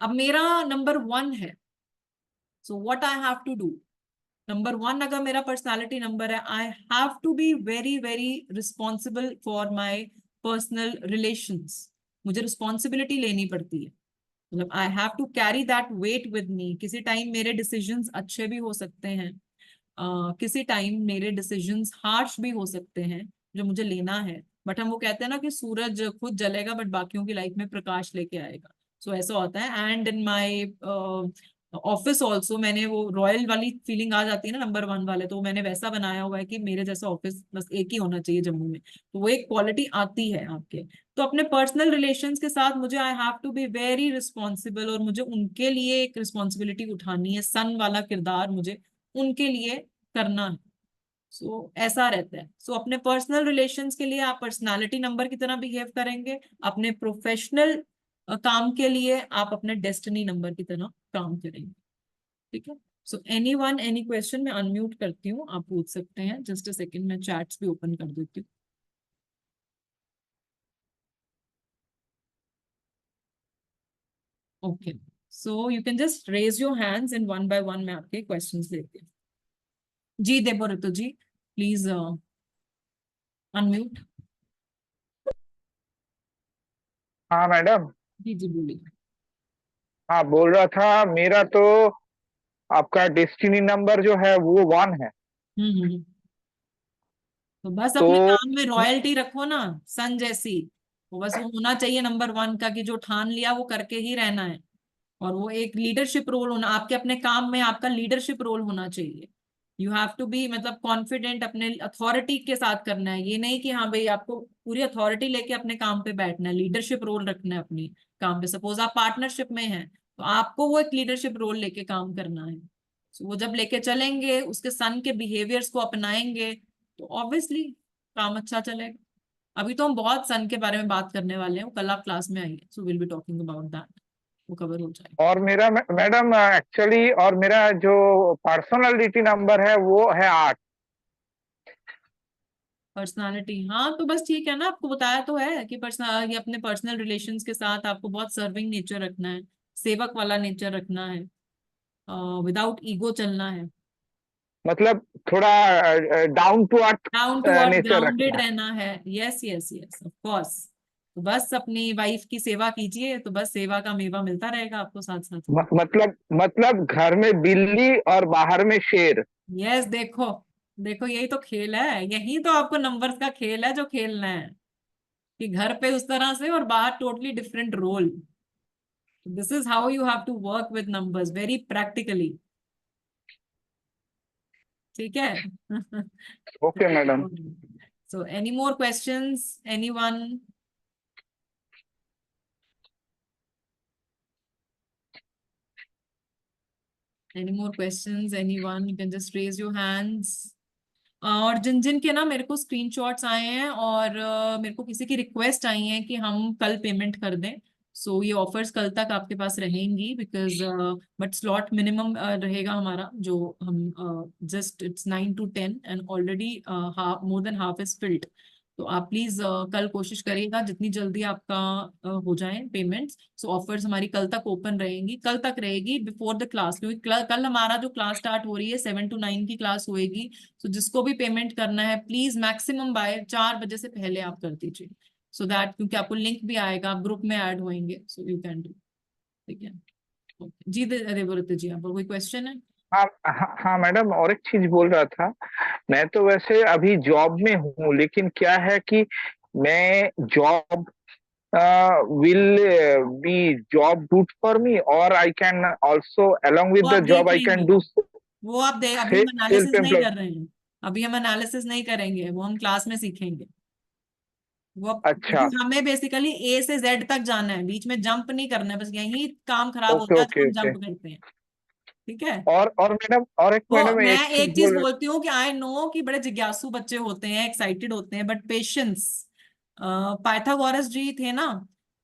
अब मेरा नंबर 1 है, so what I have to do, number 1 अगर मेरा पर्सनालिटी नंबर है, I have to be very very responsible for my personal relations. मुझे रिस्पॉन्सिबिलिटी लेनी पड़ती है, मतलब I have to carry that weight with me. किसी टाइम मेरे डिसीजंस अच्छे भी हो सकते हैं, किसी टाइम मेरे डिसीजंस हार्श भी हो सकते हैं जो मुझे लेना है। बट हम वो कहते हैं ना कि सूरज खुद जलेगा बट बाकियों की लाइफ में प्रकाश लेके आएगा। सो ऐसा होता है। And in my office also मैंने वो रॉयल वाली फीलिंग आ जाती है ना नंबर 1 वाले, तो मैंने वैसा बनाया हुआ है कि मेरे जैसा ऑफिस बस एक ही होना चाहिए जम्मू में, तो वो एक क्वालिटी आती है आपके। तो अपने पर्सनल रिलेशंस के साथ मुझे I have to be very responsible, और मुझे उनके लिए एक रिस्पॉन्सिबिलिटी उठानी है, सन वाला किरदार मुझे उनके लिए करना है। ऐसा रहता है। अपने पर्सनल रिलेशंस के लिए आप पर्सनालिटी नंबर की तरह बिहेव करेंगे, अपने प्रोफेशनल काम के लिए आप अपने डेस्टिनी नंबर की तरह काम करेंगे। ठीक है, so any one any question, मैं अनम्यूट करती हूँ, आप पूछ सकते हैं। जस्ट अ सेकेंड, मैं चैट्स भी ओपन कर देती हूँ। Okay, so you can just raise your hands in one by one, मैं आपके क्वेश्चंस लेती हूँ। जी देबो ऋतु जी, प्लीज अनम्यूट। हाँ मैडम। जी जी बोलिए। हाँ, बोल रहा था मेरा तो आपका डेस्टिनी नंबर जो है वो 1 है। हम्म। तो बस अपने तो काम में रॉयल्टी रखो ना, सन जैसी। वो बस वो होना चाहिए नंबर 1 का कि जो ठान लिया वो करके ही रहना है। और वो एक लीडरशिप रोल होना आपके अपने काम में, आपका लीडरशिप रोल होना चाहिए। यू हैव टू बी मतलब कॉन्फिडेंट, अपने अथॉरिटी के साथ करना है, ये नहीं कि हाँ भाई आपको पूरी अथॉरिटी लेके अपने काम पे बैठना है, लीडरशिप रोल रखना है अपनी काम पे। सपोज आप पार्टनरशिप में हैं, तो आपको वो एक लीडरशिप रोल लेके काम करना है। वो जब लेके चलेंगे, उसके सन के बिहेवियर्स को अपनाएंगे, तो ऑब्वियसली काम अच्छा चलेगा। अभी तो हम बहुत सन के बारे में बात करने वाले हैं, वो कल आप क्लास में आइए, so will be talking about that, वो कवर हो जाएगा। और मेरा मैडम एक्चुअली और मेरा जो पर्सनालिटी नंबर है वो है 8। पर्सनालिटी, हाँ तो बस ठीक है ना, आपको बताया तो है कि पर्सनल, ये अपने पर्सनल रिलेशंस के साथ आपको बहुत सर्विंग नेचर रखना है, सेवक वाला नेचर रखना है, विदाउट ईगो चलना है, मतलब थोड़ा down to earth down to earth nature grounded रखना है। रहना है। Yes yes yes of course. तो बस अपनी वाइफ की सेवा कीजिए, तो बस सेवा का मेवा मिलता रहेगा आपको साथ साथ में। मतलब घर में बिल्ली और बाहर में शेर। यस, देखो देखो यही तो खेल है, यही तो आपको नंबर्स का खेल है जो खेलना है, कि घर पे उस तरह से और बाहर totally different role. This is how you have to work with numbers very practically. ठीक है। Okay madam. So any more questions, any one? Any more questions, any one? You can just raise your hands. और जिन जिन के ना मेरे को screenshots आए हैं और मेरे को किसी की रिक्वेस्ट आई है कि हम कल पेमेंट कर दें, सो ये ऑफर्स कल तक आपके पास रहेंगी, बिकॉज बट स्लॉट मिनिमम रहेगा हमारा, जो हम just it's 9 to 10 and already more than half is filled. तो आप प्लीज कल कोशिश करिएगा जितनी जल्दी आपका हो जाए पेमेंट्स। सो ऑफर्स हमारी कल तक ओपन रहेंगी, कल तक रहेगी बिफोर द क्लास, क्योंकि कल हमारा जो क्लास स्टार्ट हो रही है 7 to 9 की क्लास होएगी। तो जिसको भी पेमेंट करना है प्लीज मैक्सिमम बाय 4 बजे से पहले आप कर दीजिए, सो दैट क्योंकि आपको लिंक भी आएगा, आप ग्रुप में ऐड होंगे, सो यू कैन डू। ठीक है। Okay. जी देवव्रत जी, आपका कोई क्वेश्चन है? हाँ हाँ हाँ मैडम, और एक चीज बोल रहा था। मैं तो वैसे अभी जॉब में हूँ, लेकिन क्या है कि मैं job will be job good for me, or I can also along वो with आप the job देख I लेंगे, can do वो आप दे अभी हम self एनालिसिस नहीं employed। कर रहे हैं, अभी हम एनालिसिस नहीं करेंगे, वो हम क्लास में सीखेंगे। अच्छा। क्योंकि हमें बेसिकली ए से जेड तक जाना है, बीच में जंप नहीं करना है, बस यही काम खराब ओके होता है जब ओके हम ओके। जंप करते हैं। ठीक है। और मैडम, और एक तो मैडम मैं एक चीज एक चीज बोल। बोलती हूँ कि आई नो कि बड़े जिज्ञासु बच्चे होते हैं, एक्साइटेड होते हैं, बट पेशेंस। पाइथागोरस जी थे ना,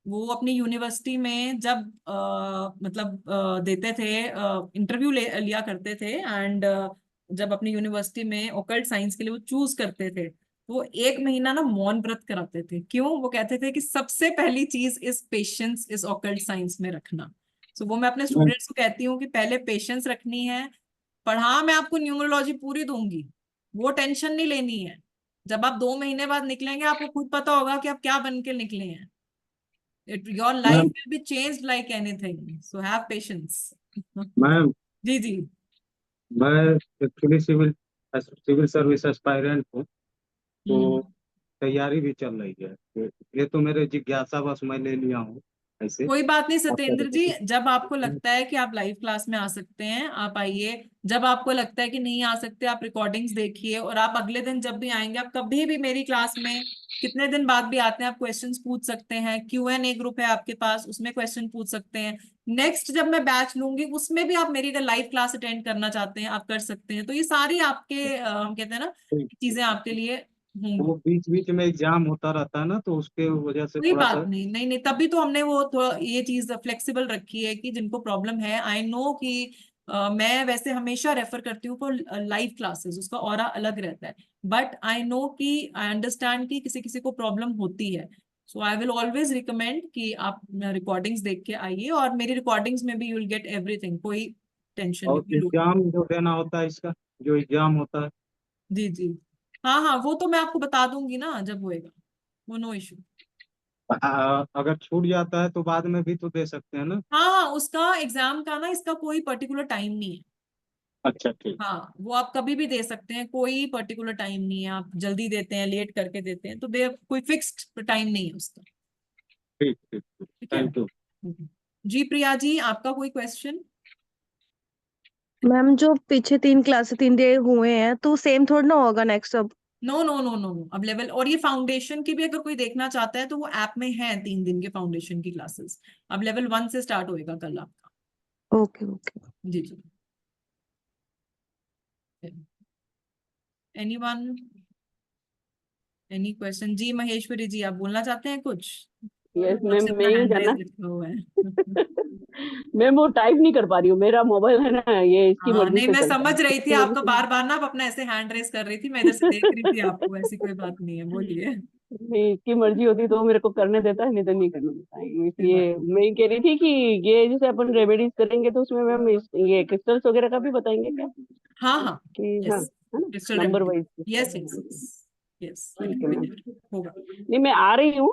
वो अपनी यूनिवर्सिटी में जब मतलब देते थे, इंटरव्यू लिया करते थे, एंड जब अपनी यूनिवर्सिटी में ओकल्ट साइंस के लिए वो चूज करते थे, वो 1 महीना ना मौन व्रत कराते थे। क्यों? वो कहते थे कि सबसे पहली चीज इस पेशेंस इस ओकल्ट साइंस में रखना। सो वो मैं अपने स्टूडेंट्स को कहती हूँ कि पहले पेशेंस रखनी है। पढ़ा मैं आपको न्यूमरोलॉजी पूरी दूंगी, वो टेंशन नहीं लेनी है। जब आप 2 महीने बाद निकलेंगे आपको खुद पता होगा कि आप क्या बन के निकले हैं। Your life ma'am will be changed like anything, so have patience. Ma'am जी जी। मैं actually civil civil service aspirant हूँ, तो हम्म। तैयारी भी चल रही है। तो ये तो मेरे जिज्ञासा बस मैं ले लिया हूँ ऐसे। कोई बात नहीं आपका सत्येंद्र जी, बताइए। जब आपको लगता है कि आप लाइव क्लास में आ सकते हैं आप आइए, जब आपको लगता है कि नहीं आ सकते आप रिकॉर्डिंग्स देखिए, और आप अगले दिन जब भी आएंगे, आप कभी भी मेरी क्लास में कितने दिन बाद भी आते हैं, आप क्वेश्चंस पूछ सकते हैं। Q&A ग्रुप है आपके पास, उसमें क्वेश्चन पूछ सकते हैं। नेक्स्ट जब मैं बैच लूंगी उसमें भी आप मेरी अगर लाइव क्लास अटेंड करना चाहते हैं आप कर सकते हैं। तो ये सारी आपके हम कहते हैं ना, ठीक ठीक चीजें आपके ठीक। लिए वो होंगी। बीच बीच में एग्जाम होता रहता है ना, तो उसके वजह से कोई थोड़ा बात सा। नहीं, नहीं नहीं, तभी तो हमने वो थोड़ा ये चीज फ्लेक्सिबल रखी है कि जिनको प्रॉब्लम है, आई नो कि मैं वैसे हमेशा रेफर करती हूँ फॉर लाइव क्लासेस, उसका ऑरा अलग रहता है। बट आई नो कि आई अंडरस्टैंड कि किसी किसी को प्रॉब्लम होती है। So I will always recommend कि आप रिकॉर्डिंग्स देख के आइए, और मेरी रिकॉर्डिंग्स में भी यू विल गेट एवरीथिंग, कोई टेंशन और नहीं लो। एग्जाम जो देना होता है इसका, जो एग्जाम होता है, जी जी। हाँ हाँ, वो तो मैं आपको बता दूंगी ना जब होएगा, वो नो इशू। अगर छूट जाता है तो बाद में भी तो दे सकते हैं ना। हाँ हाँ, उसका एग्जाम का ना इसका कोई पर्टिकुलर टाइम नहीं है। अच्छा ठीक। हाँ, वो आप कभी भी दे सकते हैं, कोई पर्टिकुलर टाइम नहीं है, आप जल्दी देते हैं लेट करके देते हैं, तो दे कोई फिक्स्ड टाइम नहीं है उसका। ठीक ठीक ठीक। ठीक है। Thank you. जी प्रिया जी, आपका कोई क्वेश्चन? मैम जो पीछे 3 क्लास 3 डे हुए हैं तो सेम थोड़ा ना होगा नेक्स्ट अब। No no no no no, अब लेवल, और ये फाउंडेशन की भी अगर कोई देखना चाहता है तो वो ऐप में है 3 दिन के फाउंडेशन की क्लासेस। अब लेवल 1 से स्टार्ट होएगा कल आपका। Okay okay. जी जी। Anyone, any question? जी महेश्वरी जी, आप बोलना चाहते हैं कुछ? यस मैम, सबसे मैं अपना ही हैंड रेज करना। रखा हुआ है। मैम वो टाइप नहीं कर पा रही हूँ, मेरा मोबाइल है ना ये इसकी हाँ मर्जी नहीं, से मैं चलता है, समझ रही थी इसकी वजह आपका, से। बार बार ना आप अपना ऐसे हैंड रेस कर रही थी, मैं इधर से देख रही थी आपको, ऐसी कोई बात नहीं है, बोलिए। नहीं, इसकी मर्जी होती तो वो मेरे को करने देता है, नहीं तो नहीं करने देता है। कोई बात इसलिए मैं ये कह रही थी कि ये जैसे अपन रेमेडीज करेंगे तो उसमें मैम ये क्रिस्टल्स वगैरह का भी बताएंगे क्या? हाँ हाँ। कि हाँ, यस, है ना, crystal number remedy. Wise. Yes yes yes. Yes, ठीक है मैम। होगा। नहीं, मैं आ रही हूँ,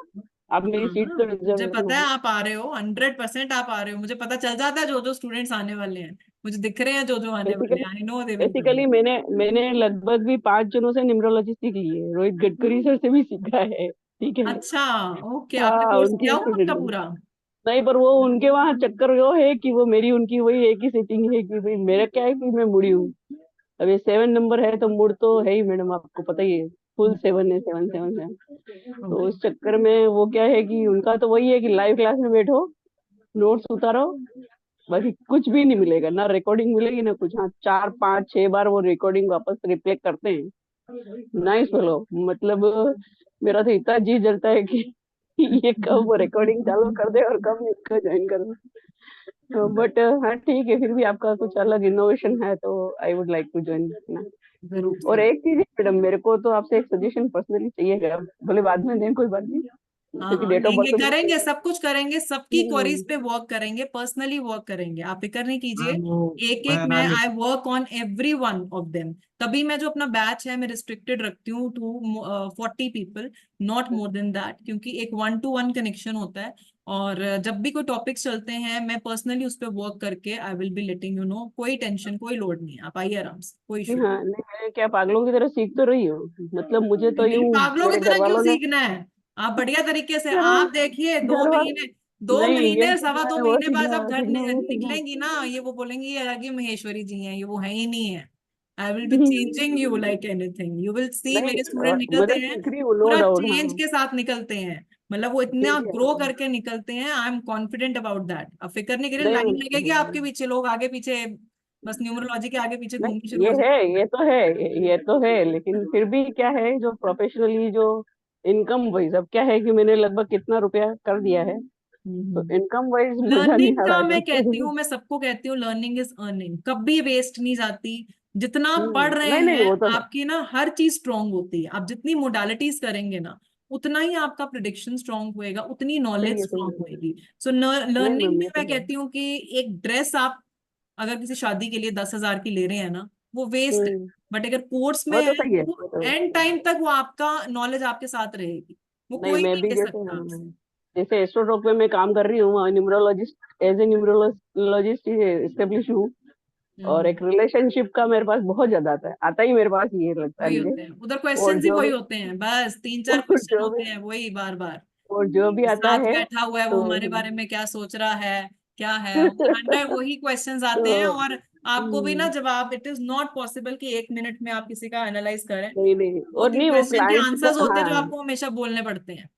आप मेरी हाँ सीट हाँ, तो मुझे रिजर्वेशन पता है होगी। आप आ रहे हो, 100% आप आ रहे हो, मुझे पता चल जाता है जो जो स्टूडेंट्स आने वाले हैं, मुझे दिख रहे हैं जो जो आने वाले बेसिकली हैं, I know they will come. Basically मैंने लगभग भी 5 जनों से न्यूमरोलॉजी सीख ली है, रोहित गडकरी सर से भी सीखा है। ठीक है। अच्छा, ओके, आपने हाँ, कोर्स किया उनके हुआ उनका स्टूडेंट। पूरा? नहीं, पर वो उनके वहाँ चक्कर वो है कि वो मेरी उनकी वही एक ही सेटिंग है कि भाई मेरा क्या है कि मैं मुड़ी हूँ। अब ये 7 नंबर है तो मुड़ तो है ही मैडम, आपको पता ही है। फुल 7 है, 7 7 7। तो ओके। उस चक्कर में वो क्या है कि उनका तो वही है कि लाइव क्लास में बैठो, नोट्स उतारो, बाकी कुछ भी नहीं मिलेगा, ना रिकॉर्डिंग मिलेगी ना कुछ। हाँ, 4 5 6 बार वो रिकॉर्डिंग वापस रिप्ले करते हैं। नाइस फेलो, मतलब मेरा तो इतना जी जलता है कि ये कब वो रिकॉर्डिंग चालू कर दे और कब इसको ज्वाइन कर दे। बट हाँ ठीक है, फिर भी आपका कुछ अलग इनोवेशन है तो I would like to join ना। जरूर और जरूर। एक चीज है मैडम, मेरे को तो आपसे एक सजेशन पर्सनली चाहिएगा, भले बाद में दें कोई बात नहीं, हाँ क्योंकि हाँ डेट ऑफ लेंगे, बर्थ करेंगे, सब कुछ करेंगे, सबकी क्वेरीज हम्म पे वर्क करेंगे, पर्सनली वर्क करेंगे, आप फिक्र नहीं कीजिए। मैम वो एक मैं एक मैं I analysis work on every one of them. तभी मैं जो अपना बैच है मैं रिस्ट्रिक्टेड रखती हूँ to 40 people, not more than that, क्योंकि एक 1-to-1 कनेक्शन होता है। और जब भी कोई टॉपिक्स चलते हैं मैं पर्सनली उस पर वर्क करके आई will be letting you no. कोई टेंशन, कोई लोड नहीं है, आप आइए आराम से, कोई इशू नहीं। हाँ नहीं, मैं क्या पागलों की तरह सीख तो रही हूँ, मतलब मुझे तो नहीं नहीं, यूं पागलों की मेरे घर तरह क्यों वालों ने सीखना है? आप बढ़िया तरीके से, घर आप देखिए, दो घर वाले महीने दो नहीं, ये महीने सवा सीखना दो है वो महीने बाद सीखना जब है, घर सीखना वो सीखना निकलेंगी ना, ये वो बोलेंगी ये आगे महेश्वरी जी हैं, ये वो है ही नहीं है। आई will be changing you like anything, you will see. नहीं मेरे स्टूडेंट निकलते मतलब हैं, सीख रही हूँ, नो पूरा डाउट। हाँ चेंज के साथ निकलते हैं, मतलब वो इतना ठीक है ग्रो करके निकलते हैं। I am confident about that. अब फिक्र नहीं करिए, नहीं लाइन लगेगी आपके पीछे, लोग आगे पीछे, बस न्यूमरोलॉजी के आगे पीछे घूमनी नहीं शुरू ये हो है, जाए। ये तो है, ये तो है, लेकिन फिर भी क्या है जो प्रोफेशनली जो इनकम वाइज, अब क्या है कि मैंने लगभग कितना रुपया कर दिया है, तो इनकम वाइज मजा नहीं लर्निंग आ का रहा मैं कहती है। हूँ, मैं सबको कहती हूँ, लर्निंग इज अर्निंग, कभी वेस्ट नहीं जाती। जितना आप पढ़ रहे नहीं नहीं हैं, वो तो है। आपकी ना हर चीज स्ट्रांग होती है। आप जितनी मोडालिटीज करेंगे ना, उतना ही आपका प्रिडिक्शन स्ट्रांग होएगा, उतनी नॉलेज सही स्ट्रांग है। होएगी। सो नहीं लर्निंग मैम में ये तो मैं है। कहती हूँ कि एक ड्रेस आप अगर किसी शादी के लिए 10,000 की ले रहे हैं ना, वो वेस्ट है। हम्म बट अगर कोर्स में वो तो है, सही है, वो वो तो है। एंड टाइम तक वो आपका नॉलेज आपके साथ रहेगी, वो नहीं कोई मैं नहीं भी ले जैसे सकता आपसे। जैसे एस्ट्रोटॉक में मैं काम कर रही हूँ, numerologist, as a numerologist establish हूँ। और हम्म। एक रिलेशनशिप का मेरे पास बहुत ज्यादा आता ही मेरे पास ये लगता है वही मुझे। होते हैं उधर, और क्वेश्चंस ही जो वही भी होते हैं, बस 3-4 और क्वेश्चन जो भी होते हैं वही बार बार। और जो भी आता साथ है बैठा हुआ है वो तो हमारे बारे में क्या सोच रहा है, क्या है, उधर 100 वही क्वेश्चंस आते हैं। तो और आपको भी ना हम्म, जवाब, इट इज नॉट पॉसिबल कि 1 मिनट में आप किसी का एनालाइज करें। नहीं नहीं, दो और तीन नहीं वो क्वेश्चन के क्लाइंट्स का, आंसर्स होते हैं जो हाँ आपको हमेशा बोलने पड़ते हैं।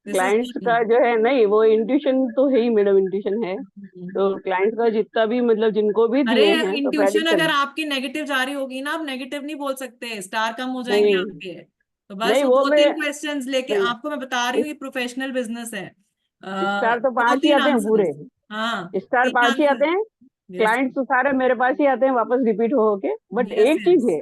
दिस क्लाइंट्स इज का जो है, नहीं वो इंट्यूशन तो है ही मैडम, इंट्यूशन है। हाँ। तो क्लाइंट्स का जितना भी मतलब जिनको भी अरे, दिए हैं तो इंट्यूशन अगर प्रेडिक्शन आपकी नेगेटिव जा रही होगी ना, आप नेगेटिव नहीं बोल सकते, स्टार कम हो जाएंगे नहीं आपके। तो बस नहीं वो वो दो मैं तीन क्वेश्चंस लेके, नहीं, आपको मैं बता रही हूँ ये प्रोफेशनल बिजनेस है। स्टार तो दो 5 ही तीन आते हैं पूरे, आंसर्स। हाँ, स्टार 3 5 ही आंसर। आते हैं। यस क्लाइंट्स तो सारे मेरे पास ही आते हैं वापस रिपीट हो के, बट यस एक चीज यस। है,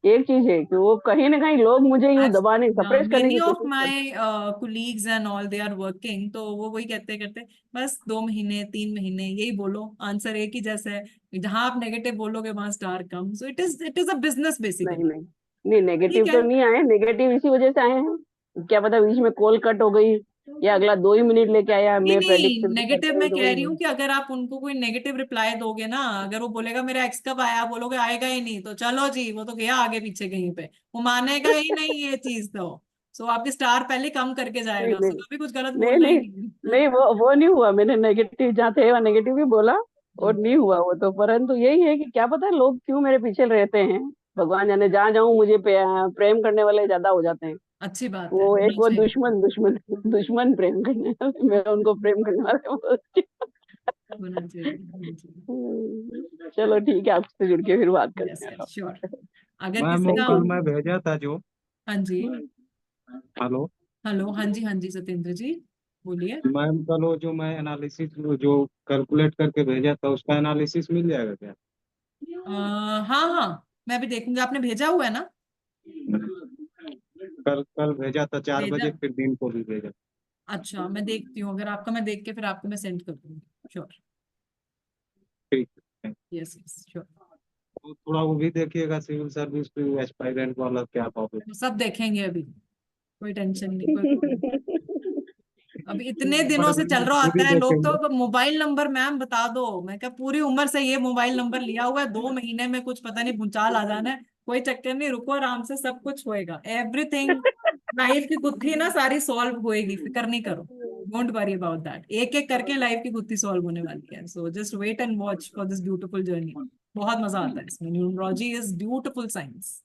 एक चीज है कि वो कहीं ना कहीं लोग मुझे यूं दबाने सप्रेस करने मेनी की ऑफ कोशिश करते my colleagues and all they are working, तो वो वही कहते करते, बस 2 महीने 3 महीने यही बोलो, आंसर एक ही जैसा है। जहां आप नेगेटिव बोलोगे वहां star come. So it is a business हैं। नहीं बेसिकली। नहीं नहीं, ठीक नेगेटिव है। तो नहीं आए, नेगेटिव इसी वजह से आए हैं, क्या पता बीच में कॉल कट हो गई या अगला 2 ही मिनट लेके आया, नहीं मैं नहीं, प्रेडिक्टिव नेगेटिव करते हुए मैं तो कह रही वही हूँ कि अगर आप उनको कोई नेगेटिव रिप्लाई दोगे ना, अगर वो बोलेगा मेरा एक्स कब आया, आप बोलोगे आएगा ही नहीं, तो चलो जी, वो तो गया आगे पीछे कहीं पे, वो मानेगा ही नहीं ये चीज तो। सो आपकी स्टार पहले कम करके नहीं जाएगा, नहीं उसको कभी कुछ गलत नहीं बोलना ही नहीं नहीं। नहीं वो नहीं हुआ, मैंने नेगेटिव जहाँ थे वहाँ नेगेटिव ही बोला, और नहीं हुआ वो तो, परंतु यही है कि क्या पता लोग क्यों मेरे पीछे रहते हैं, भगवान जाने, जहाँ जाऊं मुझे प्रेम करने वाले ज्यादा हो जाते हैं। अच्छी बात है, वो एक होना वो चाहिए। दुश्मन दुश्मन दुश्मन प्रेम करने वाले, मैं उनको प्रेम करने वाले बोलती होना चाहिए, होना चाहिए। हूँ। चलो ठीक है, आपसे जुड़ के फिर बात यस करते हैं। Yes sure. अगर मैम किसी वो का, थैंक कल यू। मैं भेजा था जो, हाँ जी, हेलो हेलो, हाँ जी सत्येंद्र जी, बोलिए। मैम, कल वो जो मैं एनालिसिस जो कैलकुलेट करके भेजा था उसका एनालिसिस मिल जाएगा क्या? हाँ हाँ, मैं भी देखूंगी, आपने भेजा हुआ है ना? कल कल भेजा था 4 बजे, भेजा, फिर दिन को भी भेजा। अच्छा मैं देखती हूँ, अगर आपका मैं देख के फिर आपको मैं सेंड कर दूंगी। श्योर। ठीक है। Yes yes sure. तो थोड़ा वो भी देखिएगा, सिविल सर्विस की एस्पायरेंट वाला क्या प्रॉब्लम। सब देखेंगे अभी, कोई टेंशन नहीं, कोई प्रॉब्लम। अभी इतने दिनों बड़े से भाई चल लोग रहा वो भी आता है, लोग देखेंगे। तो मोबाइल नंबर मैम बता दो, मैं क्या पूरी उम्र से ये मोबाइल नंबर लिया हुआ है, 2 महीने में कुछ पता नहीं भूचाल आ जाना है। कोई चक्कर नहीं, रुको आराम से, सब कुछ होएगा, एवरीथिंग। लाइफ की गुत्थी ना सारी सॉल्व होएगी, फिक्र नहीं करो। डोंट वरी अबाउट दैट, एक एक करके लाइफ की गुत्थी सॉल्व होने वाली है। So just wait and watch for this beautiful journey. बहुत मजा आता है इसमें, न्यूमरोलॉजी इज ब्यूटीफुल साइंस,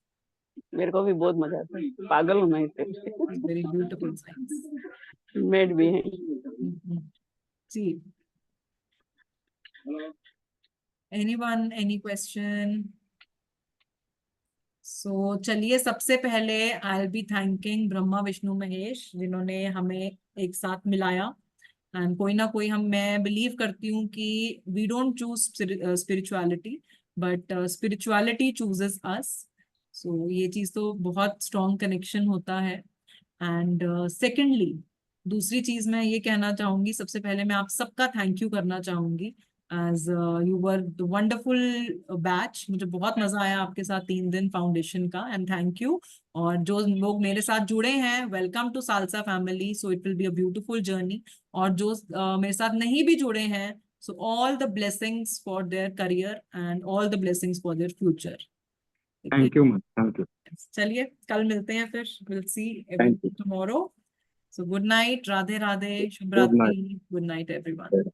मेरे को भी बहुत मजा आता है, पागल हूँ मैं इससे। Very beautiful science. मेड भी है। जी, anyone, any question? सो चलिए, सबसे पहले आई will B thanking Brahma Vishnu Mahesh, जिन्होंने हमें एक साथ मिलाया। एंड कोई ना कोई, मैं बिलीव करती हूँ कि we don't choose spirituality, but spirituality chooses us. So ये चीज तो बहुत स्ट्रॉन्ग कनेक्शन होता है। एंड सेकेंडली, दूसरी चीज मैं ये कहना चाहूंगी, सबसे पहले मैं आप सबका थैंक यू करना चाहूंगी, as you were the wonderful batch. मुझे बहुत मजा आया आपके साथ 3 दिन फाउंडेशन का, एंड थैंक यू। और जो लोग मेरे साथ जुड़े हैं, welcome to salsa family. So it will be a beautiful journey. और जो मेरे साथ नहीं भी जुड़े हैं, so all the blessings for their career and all the blessings for their future. Thank you ma'am, thank you, चलिए, कल मिलते हैं फिर। Will see thank you. Tomorrow. So good night, Radhe Radhe, शुभ गुड रात्रि, गुड नाइट एवरीवन। नाइट।